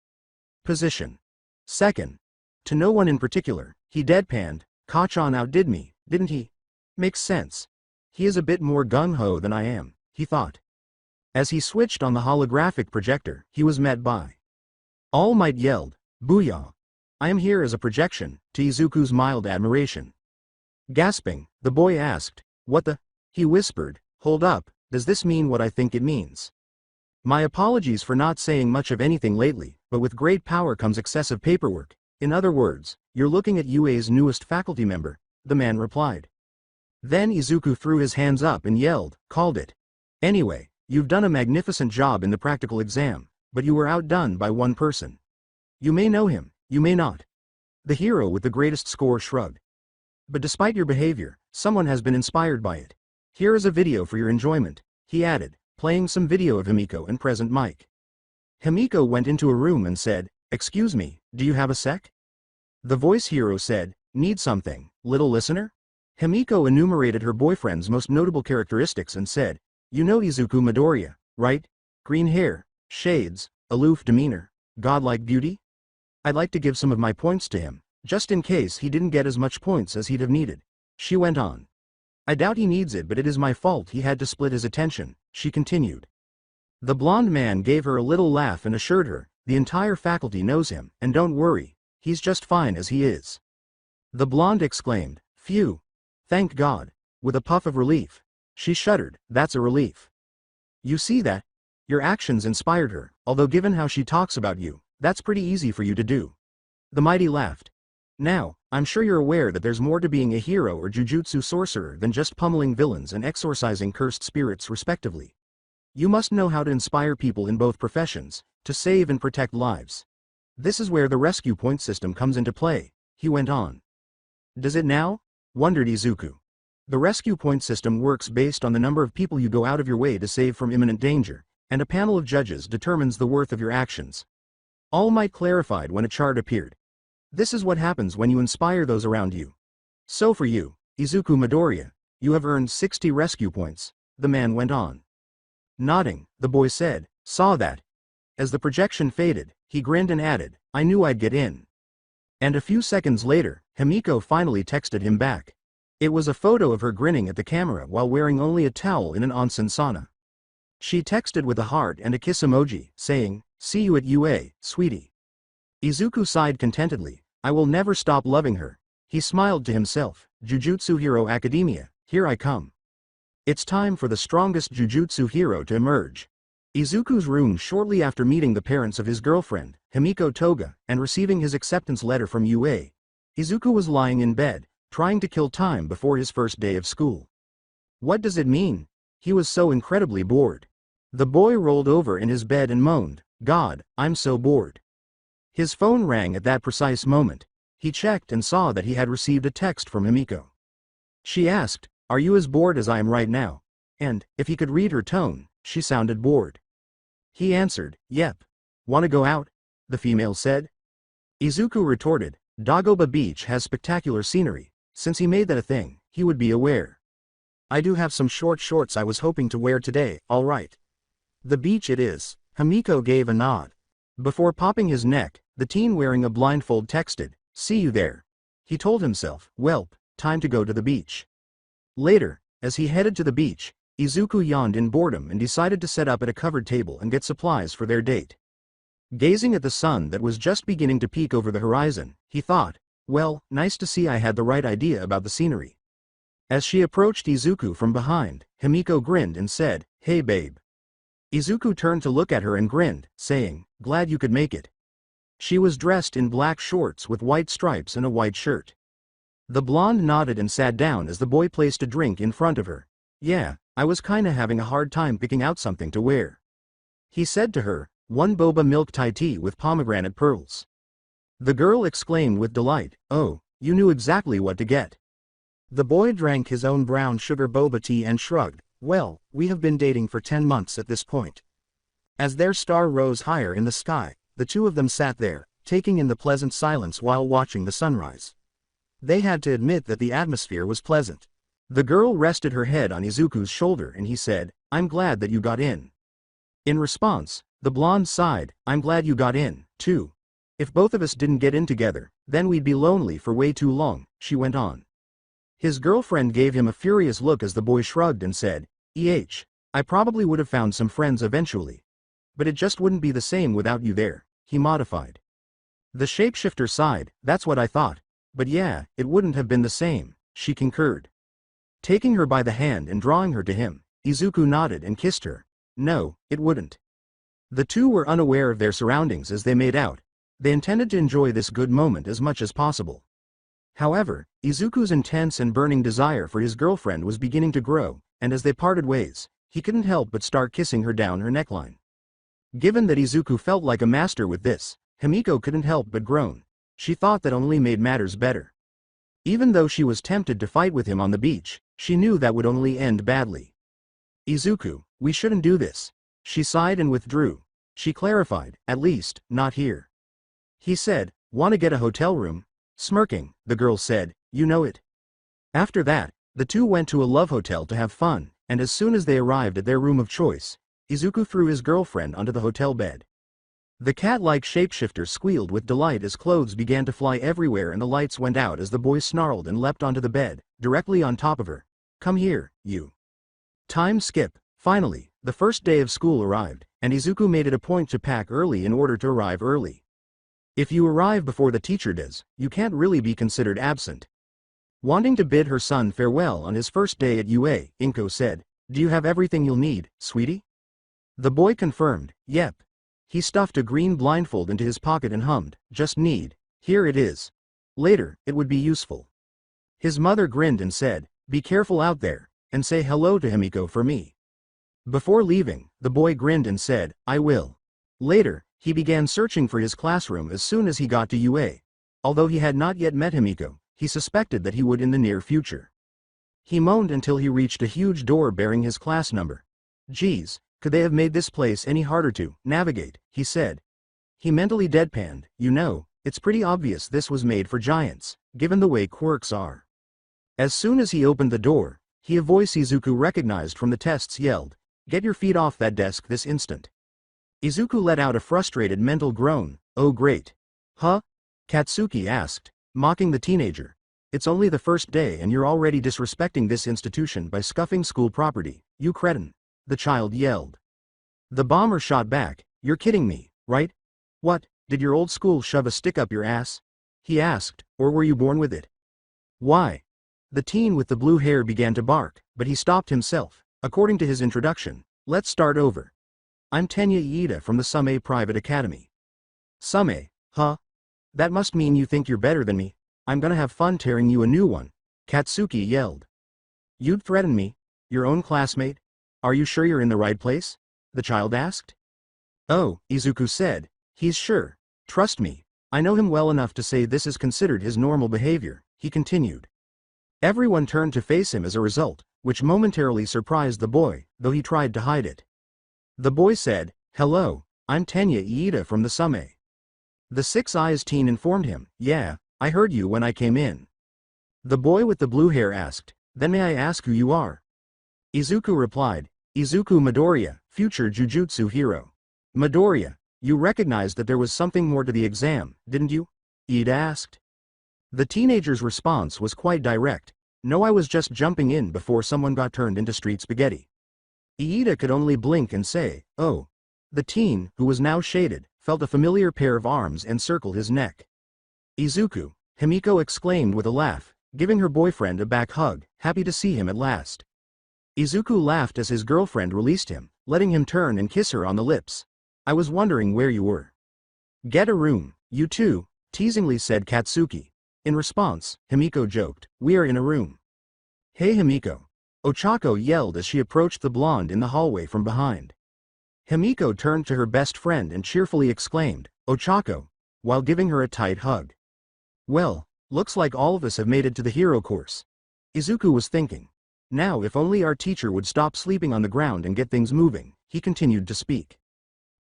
Position. Second. To no one in particular, he deadpanned, "Kachan outdid me, didn't he?" Makes sense. He is a bit more gung-ho than I am, he thought. As he switched on the holographic projector, he was met by All Might yelled, "Booyah! I am here as a projection," to Izuku's mild admiration. Gasping, the boy asked, "What the?" He whispered, "Hold up, does this mean what I think it means?" "My apologies for not saying much of anything lately, but with great power comes excessive paperwork. In other words, you're looking at UA's newest faculty member," the man replied. Then Izuku threw his hands up and yelled, "Called it. Anyway, you've done a magnificent job in the practical exam, but you were outdone by one person. You may know him, you may not." The hero with the greatest score shrugged. "But despite your behavior, someone has been inspired by it. Here is a video for your enjoyment," he added, playing some video of Himiko and present Mike. Himiko went into a room and said, "Excuse me, do you have a sec?" The voice hero said, "Need something, little listener?" Himiko enumerated her boyfriend's most notable characteristics and said, "You know Izuku Midoriya, right? Green hair, shades, aloof demeanor, godlike beauty? I'd like to give some of my points to him, just in case he didn't get as much points as he'd have needed." She went on. "I doubt he needs it, but it is my fault he had to split his attention," she continued. The blonde man gave her a little laugh and assured her, "The entire faculty knows him, and don't worry, he's just fine as he is." The blonde exclaimed, "Phew. Thank God." With a puff of relief. She shuddered, "That's a relief. You see that? Your actions inspired her, although given how she talks about you, that's pretty easy for you to do." The mighty laughed. "Now, I'm sure you're aware that there's more to being a hero or jujutsu sorcerer than just pummeling villains and exorcising cursed spirits respectively. You must know how to inspire people in both professions, to save and protect lives. This is where the rescue point system comes into play, he went on. Does it now? Wondered Izuku. The rescue point system works based on the number of people you go out of your way to save from imminent danger, and a panel of judges determines the worth of your actions. All Might clarified when a chart appeared. This is what happens when you inspire those around you. So for you, Izuku Midoriya, you have earned 60 rescue points, the man went on. Nodding, the boy said, saw that. As the projection faded, he grinned and added, I knew I'd get in. And a few seconds later, Himiko finally texted him back. It was a photo of her grinning at the camera while wearing only a towel in an onsen sauna. She texted with a heart and a kiss emoji, saying, see you at UA, sweetie. Izuku sighed contentedly, I will never stop loving her. He smiled to himself, Jujutsu Hero Academia, here I come. It's time for the strongest Jujutsu hero to emerge. Izuku's room shortly after meeting the parents of his girlfriend, Himiko Toga, and receiving his acceptance letter from UA. Izuku was lying in bed, trying to kill time before his first day of school. What does it mean? He was so incredibly bored. The boy rolled over in his bed and moaned, God, I'm so bored. His phone rang at that precise moment. He checked and saw that he had received a text from Himiko. She asked, are you as bored as I am right now? And, if he could read her tone, she sounded bored. He answered, yep. Wanna go out? The female said. Izuku retorted, Dagoba Beach has spectacular scenery. Since he made that a thing, he would be aware. I do have some short shorts I was hoping to wear today, alright. The beach it is. Himiko gave a nod. Before popping his neck, the teen wearing a blindfold texted, see you there. He told himself, welp, time to go to the beach. Later, as he headed to the beach, Izuku yawned in boredom and decided to set up at a covered table and get supplies for their date. Gazing at the sun that was just beginning to peek over the horizon, he thought, well, nice to see I had the right idea about the scenery. As she approached Izuku from behind, Himiko grinned and said, hey babe. Izuku turned to look at her and grinned, saying, glad you could make it. She was dressed in black shorts with white stripes and a white shirt. The blonde nodded and sat down as the boy placed a drink in front of her. Yeah, I was kinda having a hard time picking out something to wear. He said to her, one boba milk Thai tea with pomegranate pearls. The girl exclaimed with delight, oh, you knew exactly what to get. The boy drank his own brown sugar boba tea and shrugged, well, we have been dating for 10 months at this point. As their star rose higher in the sky, the two of them sat there, taking in the pleasant silence while watching the sunrise. They had to admit that the atmosphere was pleasant. The girl rested her head on Izuku's shoulder and he said, I'm glad that you got in. In response, the blonde sighed, I'm glad you got in, too. If both of us didn't get in together, then we'd be lonely for way too long, she went on. His girlfriend gave him a furious look as the boy shrugged and said, I probably would have found some friends eventually. But it just wouldn't be the same without you there, he modified. The shapeshifter sighed, that's what I thought. But yeah, it wouldn't have been the same, she concurred. Taking her by the hand and drawing her to him, Izuku nodded and kissed her. No, it wouldn't. The two were unaware of their surroundings as they made out. They intended to enjoy this good moment as much as possible. However, Izuku's intense and burning desire for his girlfriend was beginning to grow, and as they parted ways, he couldn't help but start kissing her down her neckline. Given that Izuku felt like a master with this, Himiko couldn't help but groan. She thought that only made matters better. Even though she was tempted to fight with him on the beach, she knew that would only end badly. Izuku, we shouldn't do this. She sighed and withdrew. She clarified, at least, not here. He said, wanna get a hotel room? Smirking, the girl said, you know it. After that, the two went to a love hotel to have fun, and as soon as they arrived at their room of choice, Izuku threw his girlfriend onto the hotel bed. The cat-like shapeshifter squealed with delight as clothes began to fly everywhere and the lights went out as the boy snarled and leapt onto the bed, directly on top of her. Come here, you. Time skip. Finally, the first day of school arrived, and Izuku made it a point to pack early in order to arrive early. If you arrive before the teacher does, you can't really be considered absent. Wanting to bid her son farewell on his first day at UA, Inko said, do you have everything you'll need, sweetie? The boy confirmed, yep. He stuffed a green blindfold into his pocket and hummed, just need. Here it is. Later, it would be useful. His mother grinned and said, be careful out there, and say hello to Himiko for me. Before leaving, the boy grinned and said, I will. Later, he began searching for his classroom as soon as he got to UA. Although he had not yet met Himiko, he suspected that he would in the near future. He moaned until he reached a huge door bearing his class number. Geez, could they have made this place any harder to navigate, he said. He mentally deadpanned, you know, it's pretty obvious this was made for giants, given the way quirks are. As soon as he opened the door, a voice Izuku recognized from the tests yelled, get your feet off that desk this instant. Izuku let out a frustrated mental groan, oh great. Huh? Katsuki asked, mocking the teenager. It's only the first day and you're already disrespecting this institution by scuffing school property, you cretin. The child yelled. The bomber shot back, you're kidding me, right? What, did your old school shove a stick up your ass? He asked, or were you born with it? Why? The teen with the blue hair began to bark, but he stopped himself. According to his introduction, let's start over. I'm Tenya Iida from the Same Private Academy. Same, huh? That must mean you think you're better than me. I'm gonna have fun tearing you a new one, Katsuki yelled. You'd threaten me? Your own classmate? Are you sure you're in the right place? The child asked. Oh, Izuku said, he's sure. Trust me, I know him well enough to say this is considered his normal behavior, he continued. Everyone turned to face him as a result, which momentarily surprised the boy, though he tried to hide it. The boy said, hello, I'm Tenya Iida from the Same. The six-eyes teen informed him, yeah, I heard you when I came in. The boy with the blue hair asked, then may I ask who you are? Izuku replied, Izuku Midoriya, future Jujutsu hero. Midoriya, you recognized that there was something more to the exam, didn't you? Iida asked. The teenager's response was quite direct, no, I was just jumping in before someone got turned into street spaghetti. Iida could only blink and say, oh. The teen, who was now shaded, felt a familiar pair of arms encircle his neck. Izuku, Himiko exclaimed with a laugh, giving her boyfriend a back hug, happy to see him at last. Izuku laughed as his girlfriend released him, letting him turn and kiss her on the lips. I was wondering where you were. Get a room, you too, teasingly said Katsuki. In response, Himiko joked, we are in a room. Hey Himiko. Ochako yelled as she approached the blonde in the hallway from behind. Himiko turned to her best friend and cheerfully exclaimed, Ochako, while giving her a tight hug. Well, looks like all of us have made it to the hero course. Izuku was thinking. Now if only our teacher would stop sleeping on the ground and get things moving, he continued to speak.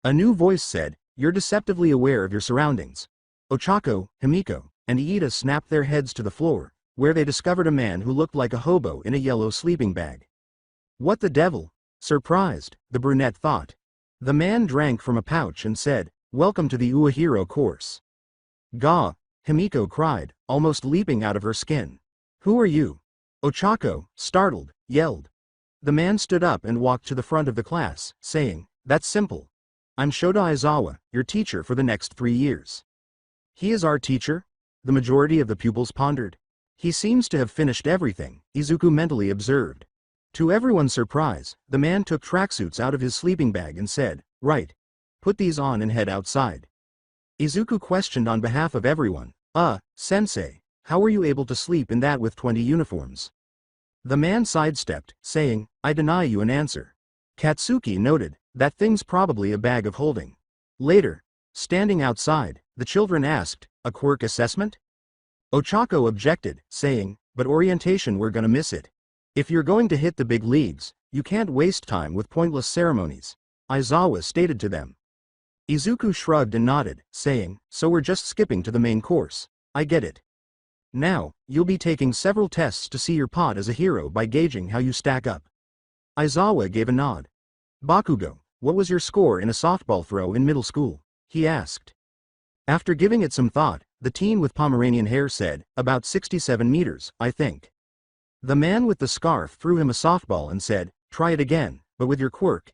A new voice said, you're deceptively aware of your surroundings. Ochako, Himiko, and Iida snapped their heads to the floor, where they discovered a man who looked like a hobo in a yellow sleeping bag. What the devil? Surprised, the brunette thought. The man drank from a pouch and said, welcome to the Uehiro course. Gah, Himiko cried, almost leaping out of her skin. Who are you? Ochako, startled, yelled. The man stood up and walked to the front of the class, saying, that's simple. I'm Shoda Aizawa, your teacher for the next 3 years. He is our teacher? The majority of the pupils pondered. He seems to have finished everything, Izuku mentally observed. To everyone's surprise, the man took tracksuits out of his sleeping bag and said, right. Put these on and head outside. Izuku questioned on behalf of everyone, sensei, how were you able to sleep in that with 20 uniforms? The man sidestepped, saying, I deny you an answer. Katsuki noted, that thing's probably a bag of holding. Later, standing outside, the children asked, a quirk assessment? Ochako objected, saying, but orientation we're gonna miss it. If you're going to hit the big leagues, you can't waste time with pointless ceremonies, Aizawa stated to them. Izuku shrugged and nodded, saying, so we're just skipping to the main course. I get it. Now, you'll be taking several tests to see your pot as a hero by gauging how you stack up. Aizawa gave a nod. Bakugo, what was your score in a softball throw in middle school? He asked. After giving it some thought, the teen with Pomeranian hair said, about 67 meters, I think. The man with the scarf threw him a softball and said, try it again, but with your quirk.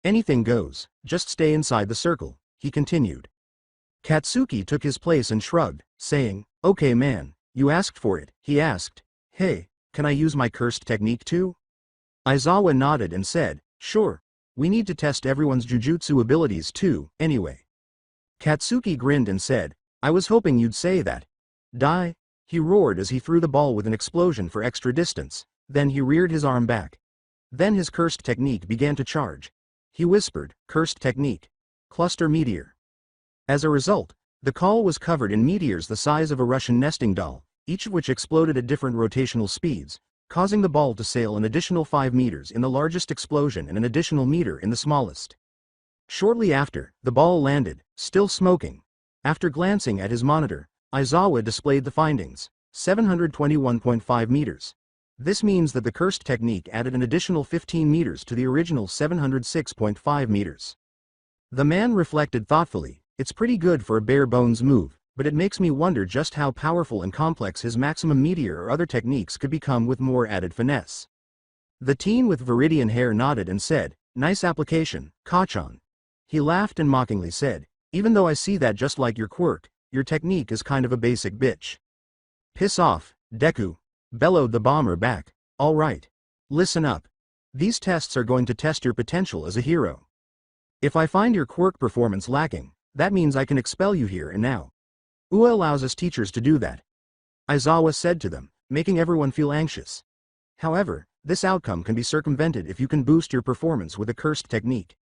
Anything goes, just stay inside the circle, he continued. Katsuki took his place and shrugged, saying, okay man, you asked for it, he asked. Hey, can I use my cursed technique too? Aizawa nodded and said, sure. We need to test everyone's jujutsu abilities too, anyway. Katsuki grinned and said, I was hoping you'd say that. Die, he roared as he threw the ball with an explosion for extra distance, then he reared his arm back. Then his cursed technique began to charge. He whispered, "Cursed technique. Cluster meteor." As a result, the call was covered in meteors the size of a Russian nesting doll, each of which exploded at different rotational speeds, causing the ball to sail an additional 5 meters in the largest explosion and an additional meter in the smallest. Shortly after, the ball landed, still smoking. After glancing at his monitor, Aizawa displayed the findings: 721.5 meters. This means that the cursed technique added an additional 15 meters to the original 706.5 meters. The man reflected thoughtfully. It's pretty good for a bare-bones move, but it makes me wonder just how powerful and complex his maximum meteor or other techniques could become with more added finesse. The teen with viridian hair nodded and said, "Nice application, Kachan." He laughed and mockingly said, "Even though I see that just like your quirk, your technique is kind of a basic bitch." "Piss off, Deku," bellowed the bomber back. "All right. Listen up. These tests are going to test your potential as a hero. If I find your quirk performance lacking, that means I can expel you here and now. UA allows us teachers to do that," Aizawa said to them, making everyone feel anxious. However, this outcome can be circumvented if you can boost your performance with a cursed technique.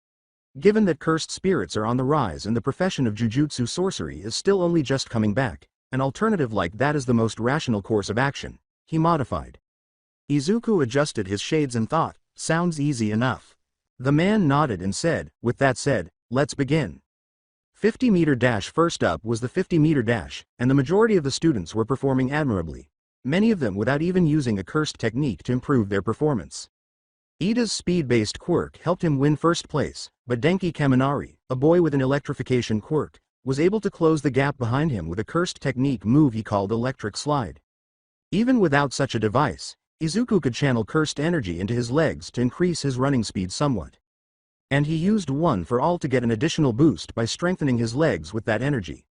Given that cursed spirits are on the rise and the profession of jujutsu sorcery is still only just coming back, an alternative like that is the most rational course of action, he modified. Izuku adjusted his shades and thought, "Sounds easy enough." The man nodded and said, "With that said, let's begin." 50-meter dash. First up was the 50-meter dash, and the majority of the students were performing admirably, many of them without even using a cursed technique to improve their performance. Ida's speed-based quirk helped him win first place, but Denki Kaminari, a boy with an electrification quirk, was able to close the gap behind him with a cursed technique move he called Electric Slide. Even without such a device, Izuku could channel cursed energy into his legs to increase his running speed somewhat. And he used one for all to get an additional boost by strengthening his legs with that energy.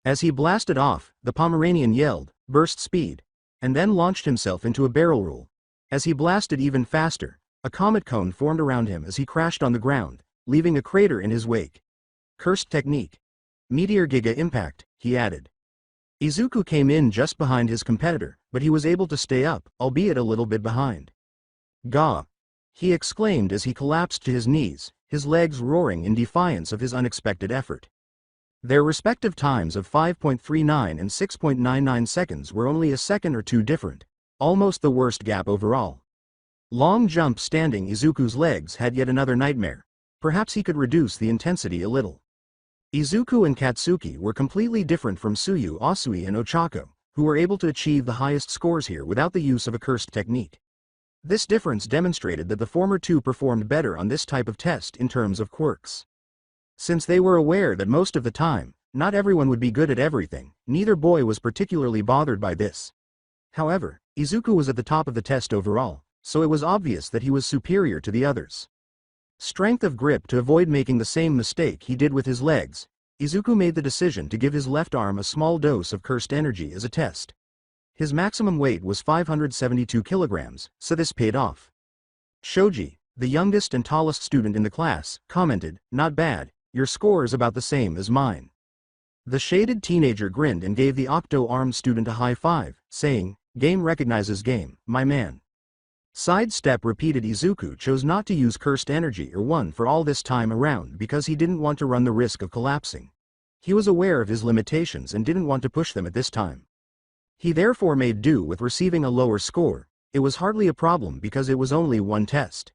As he blasted off, the Pomeranian yelled, "Burst speed," and then launched himself into a barrel roll. As he blasted even faster, a comet cone formed around him as he crashed on the ground, leaving a crater in his wake. "Cursed technique. Meteor Giga Impact," he added. Izuku came in just behind his competitor, but he was able to stay up, albeit a little bit behind. "Gah!" he exclaimed as he collapsed to his knees, his legs roaring in defiance of his unexpected effort. Their respective times of 5.39 and 6.99 seconds were only a second or two different, almost the worst gap overall. Long jump. Standing Izuku's legs had yet another nightmare. Perhaps he could reduce the intensity a little. Izuku and Katsuki were completely different from Tsuyu, Asui and Ochako, who were able to achieve the highest scores here without the use of a cursed technique. This difference demonstrated that the former two performed better on this type of test in terms of quirks. Since they were aware that most of the time, not everyone would be good at everything, neither boy was particularly bothered by this. However, Izuku was at the top of the test overall, so it was obvious that he was superior to the others. Strength of grip. To avoid making the same mistake he did with his legs, Izuku made the decision to give his left arm a small dose of cursed energy as a test. His maximum weight was 572 kilograms, so this paid off. Shoji, the youngest and tallest student in the class, commented, "Not bad, your score is about the same as mine." The shaded teenager grinned and gave the octo-armed student a high five, saying, "Game recognizes game, my man." Sidestep. Repeated. Izuku chose not to use cursed energy or one for all this time around because he didn't want to run the risk of collapsing. He was aware of his limitations and didn't want to push them at this time. He therefore made do with receiving a lower score. It was hardly a problem because it was only one test.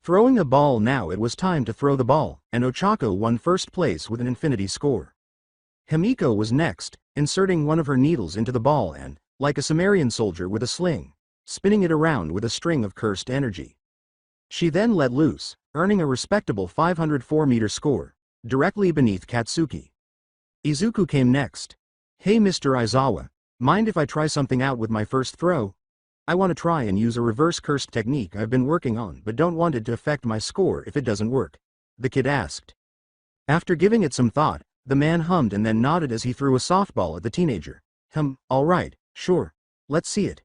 Throwing a ball. Now it was time to throw the ball, and Ochako won first place with an infinity score. Himiko was next, inserting one of her needles into the ball and, like a Sumerian soldier with a sling, spinning it around with a string of cursed energy. She then let loose, earning a respectable 504-meter score, directly beneath Katsuki. Izuku came next. "Hey Mr. Aizawa, mind if I try something out with my first throw? I want to try and use a reverse cursed technique I've been working on but don't want it to affect my score if it doesn't work," the kid asked. After giving it some thought, the man hummed and then nodded as he threw a softball at the teenager. All right, sure. Let's see it."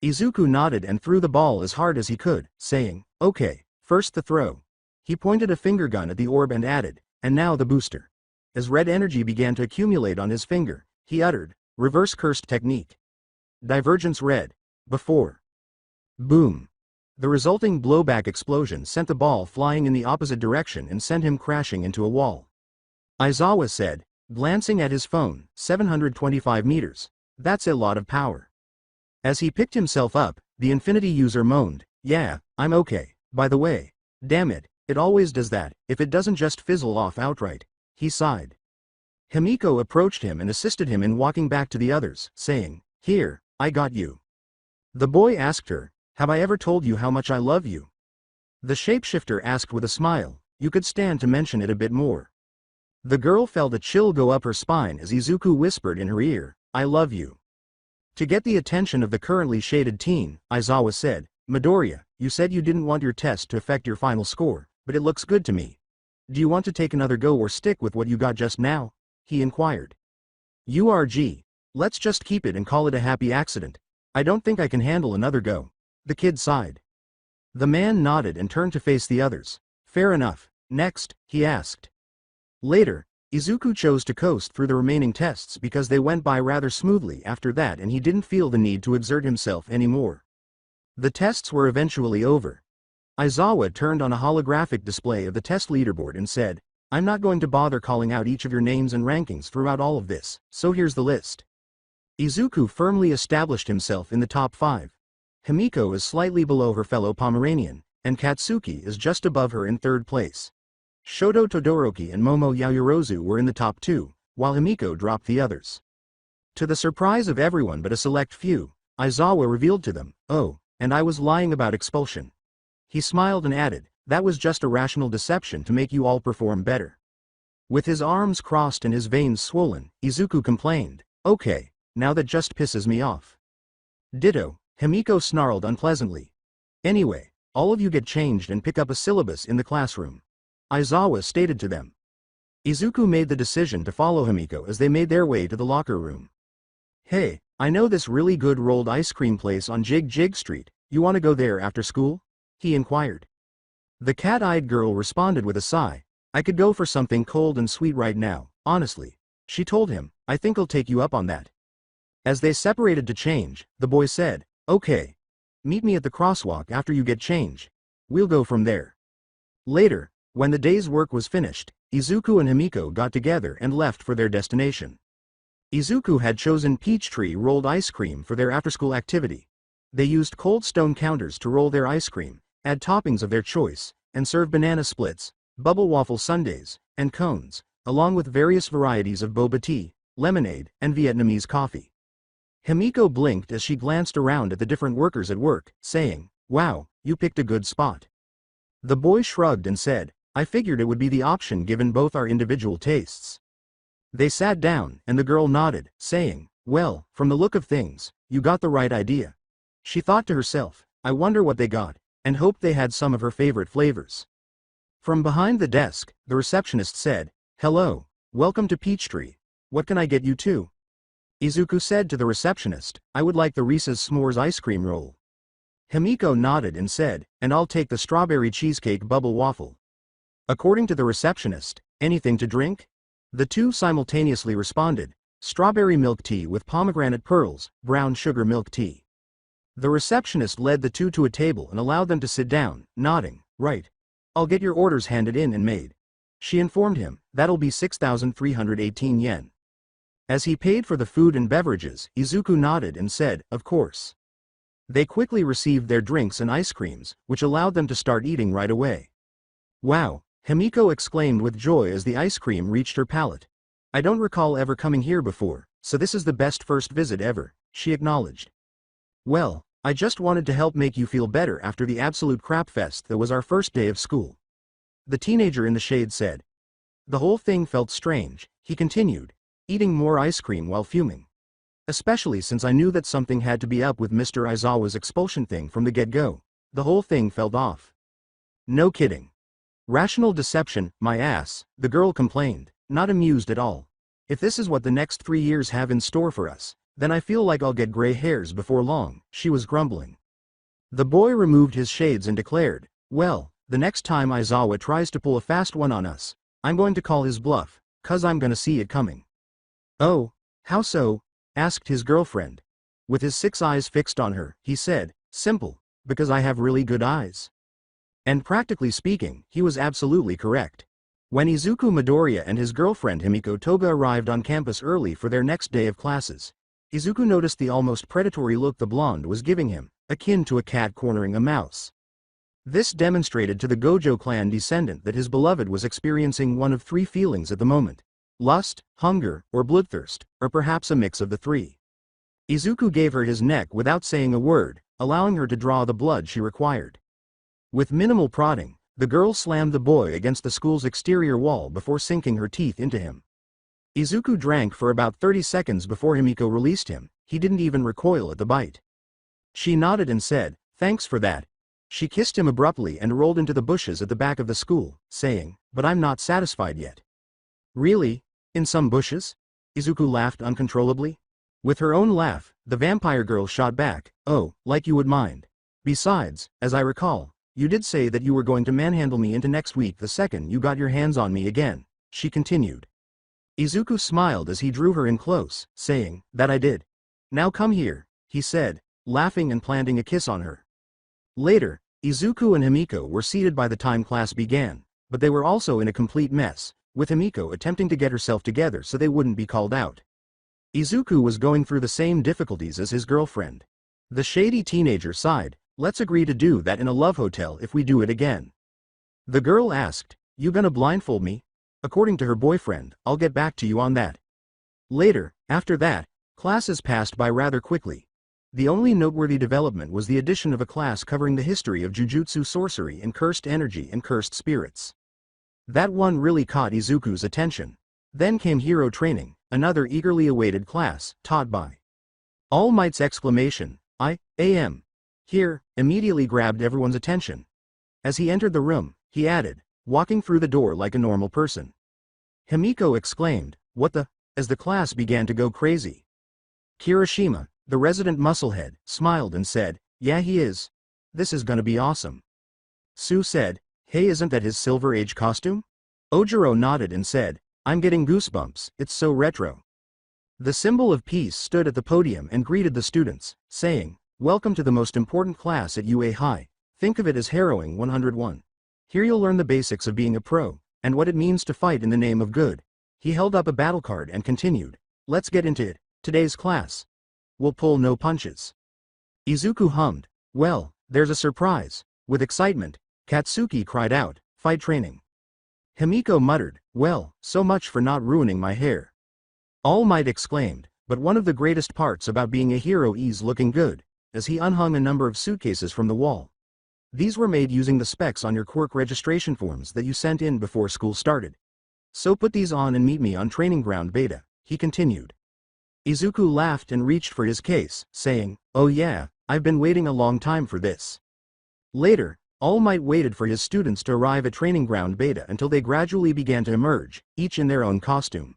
Izuku nodded and threw the ball as hard as he could, saying, "Okay, first the throw." He pointed a finger gun at the orb and added, "And now the booster." As red energy began to accumulate on his finger, he uttered, "Reverse cursed technique. Divergence red. Before." Boom. The resulting blowback explosion sent the ball flying in the opposite direction and sent him crashing into a wall. Aizawa said, glancing at his phone, 725 meters. That's a lot of power. As he picked himself up, the Infinity user moaned, yeah, I'm okay. By the way, damn it, it always does that, if it doesn't just fizzle off outright. He sighed. Himiko approached him and assisted him in walking back to the others, saying, here, I got you. The boy asked her, have I ever told you how much I love you? The shapeshifter asked with a smile, you could stand to mention it a bit more. The girl felt a chill go up her spine as Izuku whispered in her ear, I love you. To get the attention of the currently shaded teen, Aizawa said, Midoriya, you said you didn't want your test to affect your final score, but it looks good to me. Do you want to take another go or stick with what you got just now? He inquired. URG. Let's just keep it and call it a happy accident. I don't think I can handle another go. The kid sighed. The man nodded and turned to face the others. Fair enough. Next, he asked. Later, Izuku chose to coast through the remaining tests because they went by rather smoothly after that and he didn't feel the need to exert himself anymore. The tests were eventually over. Aizawa turned on a holographic display of the test leaderboard and said, I'm not going to bother calling out each of your names and rankings throughout all of this, so here's the list. Izuku firmly established himself in the top 5. Himiko is slightly below her fellow Pomeranian, and Katsuki is just above her in 3rd place. Shoto Todoroki and Momo Yaoyorozu were in the top 2, while Himiko dropped the others. To the surprise of everyone but a select few, Aizawa revealed to them, oh, and I was lying about expulsion. He smiled and added, that was just a rational deception to make you all perform better. With his arms crossed and his veins swollen, Izuku complained, okay, now that just pisses me off. Ditto, Himiko snarled unpleasantly. Anyway, all of you get changed and pick up a syllabus in the classroom. Aizawa stated to them. Izuku made the decision to follow Himiko as they made their way to the locker room. Hey, I know this really good rolled ice cream place on Jig Jig Street, you want to go there after school? He inquired. The cat-eyed girl responded with a sigh, I could go for something cold and sweet right now, honestly. She told him, I think I'll take you up on that. As they separated to change, the boy said, okay. Meet me at the crosswalk after you get change. We'll go from there. Later, when the day's work was finished, Izuku and Himiko got together and left for their destination. Izuku had chosen Peachtree rolled ice cream for their after-school activity. They used cold stone counters to roll their ice cream, add toppings of their choice, and serve banana splits, bubble waffle sundaes, and cones, along with various varieties of boba tea, lemonade, and Vietnamese coffee. Himiko blinked as she glanced around at the different workers at work, saying, wow, you picked a good spot. The boy shrugged and said, I figured it would be the option given both our individual tastes. They sat down, and the girl nodded, saying, well, from the look of things, you got the right idea. She thought to herself, I wonder what they got, and hoped they had some of her favorite flavors. From behind the desk, the receptionist said, hello, welcome to Peachtree. What can I get you too? Izuku said to the receptionist, I would like the Reese's S'mores ice cream roll. Himiko nodded and said, and I'll take the strawberry cheesecake bubble waffle. According to the receptionist, anything to drink? The two simultaneously responded, strawberry milk tea with pomegranate pearls, brown sugar milk tea. The receptionist led the two to a table and allowed them to sit down, nodding, right. I'll get your orders handed in and made. She informed him, that'll be 6,318 yen. As he paid for the food and beverages, Izuku nodded and said, of course. They quickly received their drinks and ice creams, which allowed them to start eating right away. Wow, Himiko exclaimed with joy as the ice cream reached her palate. I don't recall ever coming here before, so this is the best first visit ever, she acknowledged. Well, I just wanted to help make you feel better after the absolute crapfest that was our first day of school. The teenager in the shade said. The whole thing felt strange, he continued, eating more ice cream while fuming. Especially since I knew that something had to be up with Mr. Aizawa's expulsion thing from the get-go. The whole thing felt off. No kidding. Rational deception, my ass, the girl complained, not amused at all. If this is what the next 3 years have in store for us, then I feel like I'll get gray hairs before long, she was grumbling. The boy removed his shades and declared, well, the next time Aizawa tries to pull a fast one on us, I'm going to call his bluff, 'cause I'm gonna see it coming. Oh, how so? Asked his girlfriend. With his 6 eyes fixed on her, he said, simple, because I have really good eyes. And practically speaking, he was absolutely correct. When Izuku Midoriya and his girlfriend Himiko Toga arrived on campus early for their next day of classes, Izuku noticed the almost predatory look the blonde was giving him, akin to a cat cornering a mouse. This demonstrated to the Gojo clan descendant that his beloved was experiencing one of three feelings at the moment: lust, hunger, or bloodthirst, or perhaps a mix of the three. Izuku gave her his neck without saying a word, allowing her to draw the blood she required. With minimal prodding, the girl slammed the boy against the school's exterior wall before sinking her teeth into him. Izuku drank for about 30 seconds before Himiko released him. He didn't even recoil at the bite. She nodded and said, "Thanks for that." She kissed him abruptly and rolled into the bushes at the back of the school, saying, "But I'm not satisfied yet." "Really? In some bushes?" Izuku laughed uncontrollably. With her own laugh, the vampire girl shot back, "Oh, like you would mind. Besides, as I recall, you did say that you were going to manhandle me into next week the second you got your hands on me again," she continued. Izuku smiled as he drew her in close, saying, "That I did. Now come here," he said, laughing and planting a kiss on her. Later, Izuku and Himiko were seated by the time class began, but they were also in a complete mess, with Himiko attempting to get herself together so they wouldn't be called out. Izuku was going through the same difficulties as his girlfriend. The shady teenager sighed, "Let's agree to do that in a love hotel if we do it again." The girl asked, "You gonna blindfold me?" According to her boyfriend, "I'll get back to you on that." Later, after that, classes passed by rather quickly. The only noteworthy development was the addition of a class covering the history of jujutsu sorcery and cursed energy and cursed spirits. That one really caught Izuku's attention. Then came hero training, another eagerly awaited class, taught by All Might's exclamation, "I am here," immediately grabbed everyone's attention. As he entered the room, he added, walking through the door like a normal person. Himiko exclaimed, "What the?" as the class began to go crazy. Kirishima, the resident musclehead, smiled and said, "Yeah, he is. This is gonna be awesome." Sue said, "Hey, isn't that his Silver Age costume?" Ojiro nodded and said, "I'm getting goosebumps, it's so retro." The symbol of peace stood at the podium and greeted the students, saying, "Welcome to the most important class at UA High. Think of it as harrowing 101. Here you'll learn the basics of being a pro, and what it means to fight in the name of good." He held up a battle card and continued, "Let's get into it. Today's class will pull no punches." Izuku hummed, "Well, there's a surprise." With excitement, Katsuki cried out, "Fight training." Himiko muttered, "Well, so much for not ruining my hair." All Might exclaimed, "But one of the greatest parts about being a hero is looking good," as he unhung a number of suitcases from the wall. "These were made using the specs on your quirk registration forms that you sent in before school started. So put these on and meet me on Training Ground Beta," he continued. Izuku laughed and reached for his case, saying, "Oh yeah, I've been waiting a long time for this." Later, All Might waited for his students to arrive at Training Ground Beta until they gradually began to emerge, each in their own costume.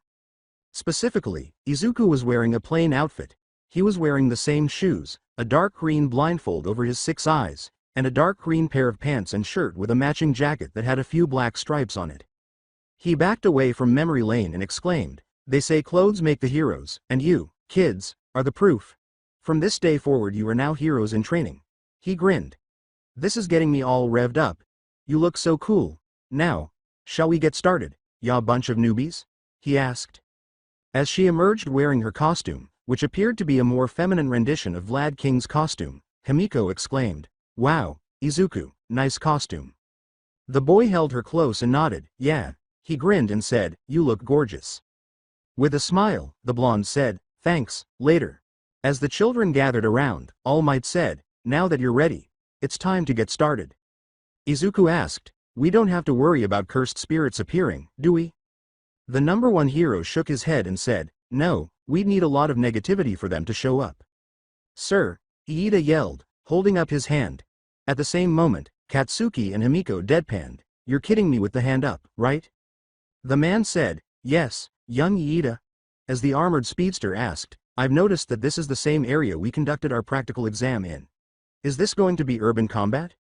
Specifically, Izuku was wearing a plain outfit. He was wearing the same shoes, a dark green blindfold over his 6 eyes, and a dark green pair of pants and shirt with a matching jacket that had a few black stripes on it. He backed away from memory lane and exclaimed, "They say clothes make the heroes, and you, kids, are the proof. From this day forward you are now heroes in training." He grinned. "This is getting me all revved up. You look so cool. Now, shall we get started, ya bunch of newbies?" he asked. As she emerged wearing her costume, which appeared to be a more feminine rendition of Vlad King's costume, Himiko exclaimed, "Wow, Izuku, nice costume." The boy held her close and nodded, "Yeah." He grinned and said, "You look gorgeous." With a smile, the blonde said, "Thanks, later." As the children gathered around, All Might said, "Now that you're ready, it's time to get started." Izuku asked, "We don't have to worry about cursed spirits appearing, do we?" The number one hero shook his head and said, "No, we'd need a lot of negativity for them to show up." "Sir," Iida yelled, holding up his hand. At the same moment, Katsuki and Himiko deadpanned, "You're kidding me with the hand up, right?" The man said, "Yes, young Iida." As the armored speedster asked, "I've noticed that this is the same area we conducted our practical exam in. Is this going to be urban combat?"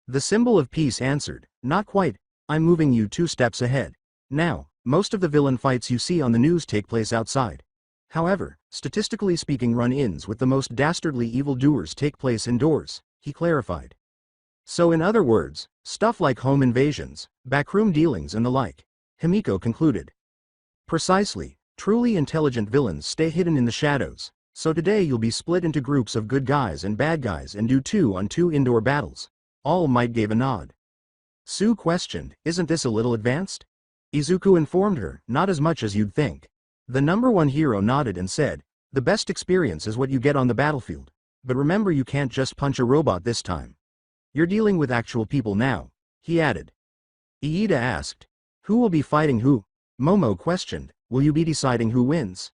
The symbol of peace answered, "Not quite. I'm moving you 2 steps ahead. Now, most of the villain fights you see on the news take place outside. However, statistically speaking, run-ins with the most dastardly evildoers take place indoors. he clarified. So in other words, stuff like home invasions, backroom dealings and the like, Himiko concluded. Precisely, truly intelligent villains stay hidden in the shadows, so today you'll be split into groups of good guys and bad guys and do 2-on-2 indoor battles. All Might gave a nod. Sue questioned, isn't this a little advanced? Izuku informed her, not as much as you'd think. The number one hero nodded and said, the best experience is what you get on the battlefield. But remember, you can't just punch a robot this time. You're dealing with actual people now, he added. Iida asked, who will be fighting who? Momo questioned, will you be deciding who wins?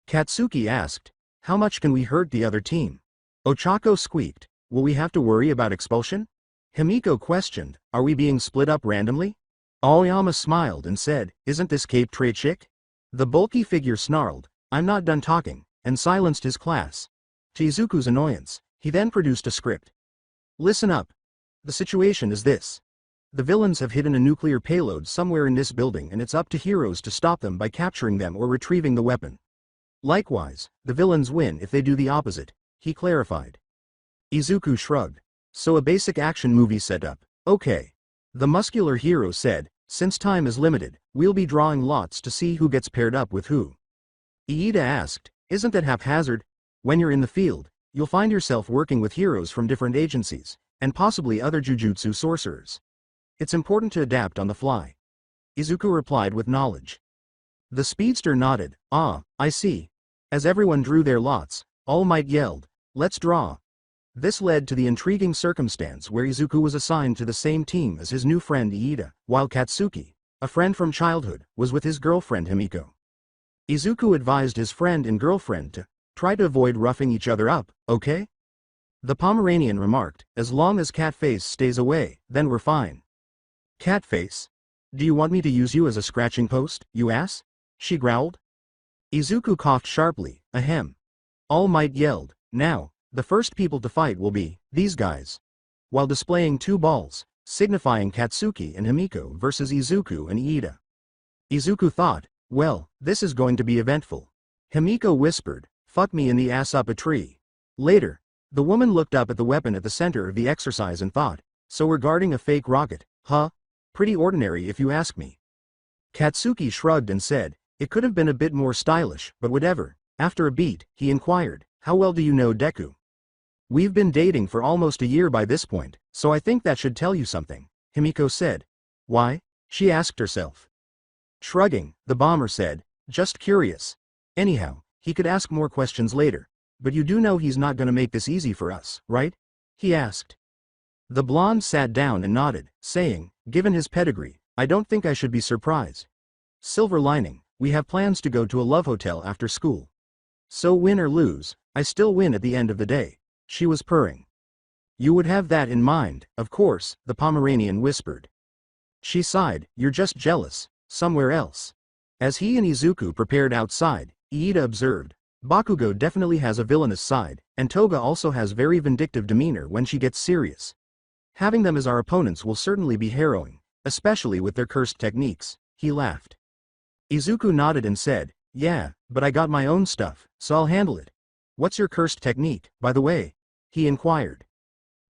Katsuki asked, how much can we hurt the other team? Ochako squeaked, will we have to worry about expulsion? Himiko questioned, are we being split up randomly? Aoyama smiled and said, isn't this Cape Tray chick? The bulky figure snarled, I'm not done talking, and silenced his class. To Izuku's annoyance, he then produced a script. Listen up. The situation is this. The villains have hidden a nuclear payload somewhere in this building, and it's up to heroes to stop them by capturing them or retrieving the weapon. Likewise, the villains win if they do the opposite, he clarified. Izuku shrugged. So a basic action movie setup, okay. The muscular hero said, since time is limited, we'll be drawing lots to see who gets paired up with who. Iida asked, isn't that haphazard? When you're in the field, you'll find yourself working with heroes from different agencies, and possibly other jujutsu sorcerers. It's important to adapt on the fly. Izuku replied with knowledge. The speedster nodded, ah, I see. As everyone drew their lots, All Might yelled, let's draw. This led to the intriguing circumstance where Izuku was assigned to the same team as his new friend Iida, while Katsuki, a friend from childhood, was with his girlfriend Himiko. Izuku advised his friend and girlfriend to try to avoid roughing each other up, okay? The Pomeranian remarked, as long as Catface stays away, then we're fine. Catface? Do you want me to use you as a scratching post, you ass? She growled. Izuku coughed sharply, ahem. All Might yelled, now, the first people to fight will be these guys. While displaying two balls, signifying Katsuki and Himiko versus Izuku and Iida. Izuku thought, well, this is going to be eventful. Himiko whispered, fuck me in the ass up a tree. Later, the woman looked up at the weapon at the center of the exercise and thought, so we're guarding a fake rocket, huh? Pretty ordinary if you ask me. Katsuki shrugged and said, it could have been a bit more stylish, but whatever. After a beat, he inquired, how well do you know Deku? We've been dating for almost a year by this point, so I think that should tell you something, Himiko said. Why? She asked herself. Shrugging, the bomber said, just curious. Anyhow, he could ask more questions later. But you do know he's not gonna make this easy for us, right? He asked. The blonde sat down and nodded, saying, given his pedigree, I don't think I should be surprised. Silver lining, we have plans to go to a love hotel after school. So win or lose, I still win at the end of the day, she was purring. You would have that in mind, of course, the Pomeranian whispered. She sighed, you're just jealous, somewhere else. As he and Izuku prepared outside, Iida observed, Bakugo definitely has a villainous side, and Toga also has very vindictive demeanor when she gets serious. Having them as our opponents will certainly be harrowing, especially with their cursed techniques, he laughed. Izuku nodded and said, yeah, but I got my own stuff, so I'll handle it. What's your cursed technique, by the way? He inquired.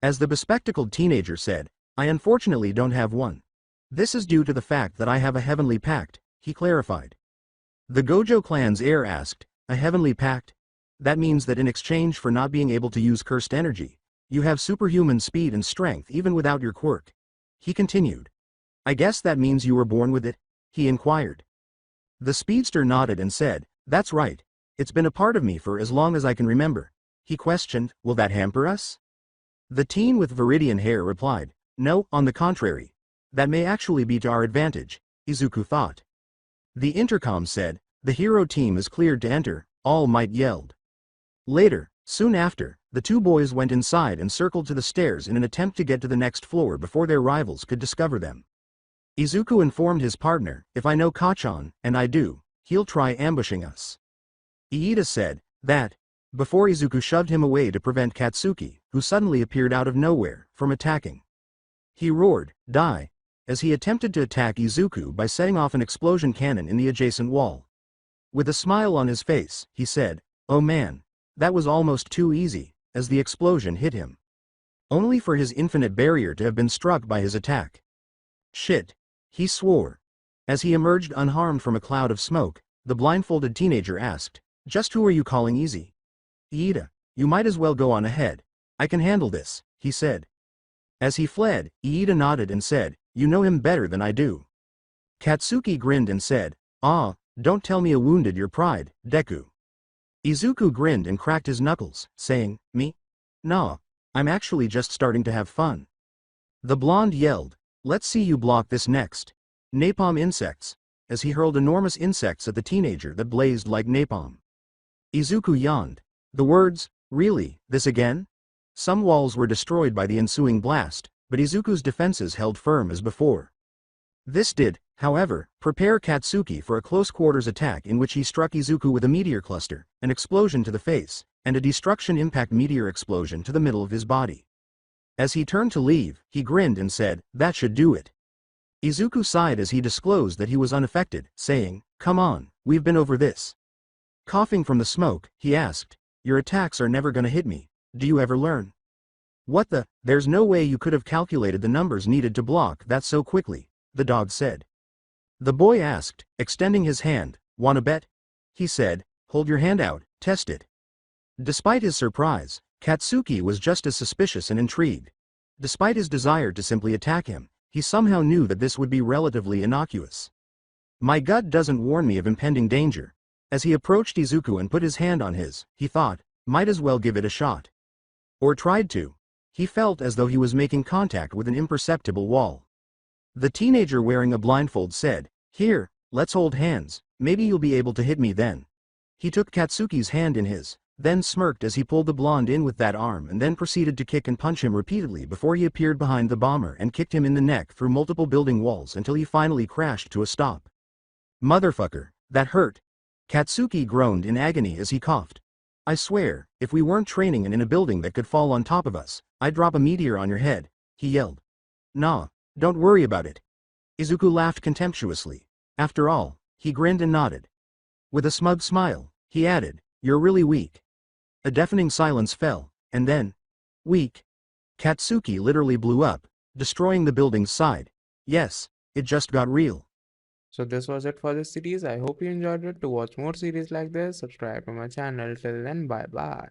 As the bespectacled teenager said, I unfortunately don't have one. This is due to the fact that I have a heavenly pact, he clarified. The Gojo clan's heir asked, a heavenly pact? That means that in exchange for not being able to use cursed energy, you have superhuman speed and strength even without your quirk. He continued. I guess that means you were born with it? He inquired. The speedster nodded and said, that's right. It's been a part of me for as long as I can remember. He questioned, will that hamper us? The teen with viridian hair replied, no, on the contrary. That may actually be to our advantage, Izuku thought. The intercom said, the hero team is cleared to enter, All Might yelled. Later, soon after, the two boys went inside and circled to the stairs in an attempt to get to the next floor before their rivals could discover them. Izuku informed his partner, if I know Kachan, and I do, he'll try ambushing us. Iida said, that, before Izuku shoved him away to prevent Katsuki, who suddenly appeared out of nowhere, from attacking. He roared, die, as he attempted to attack Izuku by setting off an explosion cannon in the adjacent wall. With a smile on his face, he said, oh man, that was almost too easy, as the explosion hit him. only for his infinite barrier to have been struck by his attack. Shit. He swore. As he emerged unharmed from a cloud of smoke, the blindfolded teenager asked, "Just who are you calling easy?" "Iida, you might as well go on ahead. I can handle this," he said. As he fled, Iida nodded and said, "You know him better than I do." Katsuki grinned and said, "Ah, don't tell me I wounded your pride, Deku." Izuku grinned and cracked his knuckles, saying, "Me? Nah, I'm actually just starting to have fun." The blonde yelled, "Let's see you block this next. Napalm insects," as he hurled enormous insects at the teenager that blazed like napalm. Izuku yawned. The words, "Really, this again?" Some walls were destroyed by the ensuing blast, but Izuku's defenses held firm as before. This did, however, prepare Katsuki for a close-quarters attack in which he struck Izuku with a meteor cluster, an explosion to the face, and a destruction impact meteor explosion to the middle of his body. As he turned to leave, he grinned and said, "That should do it." Izuku sighed as he disclosed that he was unaffected, saying, "Come on, we've been over this." Coughing from the smoke, he asked, "Your attacks are never gonna hit me. Do you ever learn?" "What the? There's no way you could have calculated the numbers needed to block that so quickly," the dog said. The boy asked, extending his hand, "Wanna bet?" He said, "Hold your hand out, test it." Despite his surprise, Katsuki was just as suspicious and intrigued. Despite his desire to simply attack him, he somehow knew that this would be relatively innocuous. My gut doesn't warn me of impending danger. As he approached Izuku and put his hand on his, he thought, might as well give it a shot. Or tried to. He felt as though he was making contact with an imperceptible wall. The teenager wearing a blindfold said, "Here, let's hold hands, maybe you'll be able to hit me then." He took Katsuki's hand in his, then smirked as he pulled the blonde in with that arm and then proceeded to kick and punch him repeatedly before he appeared behind the bomber and kicked him in the neck through multiple building walls until he finally crashed to a stop. "Motherfucker, that hurt." Katsuki groaned in agony as he coughed. "I swear, if we weren't training and in a building that could fall on top of us, I'd drop a meteor on your head," he yelled. "Nah, don't worry about it." Izuku laughed contemptuously. After all, he grinned and nodded. With a smug smile, he added, "You're really weak." A deafening silence fell, and then, "Weak?" Katsuki literally blew up, destroying the building's side. Yes, it just got real. So this was it for this series. I hope you enjoyed it. To watch more series like this, subscribe to my channel. Till then, bye bye.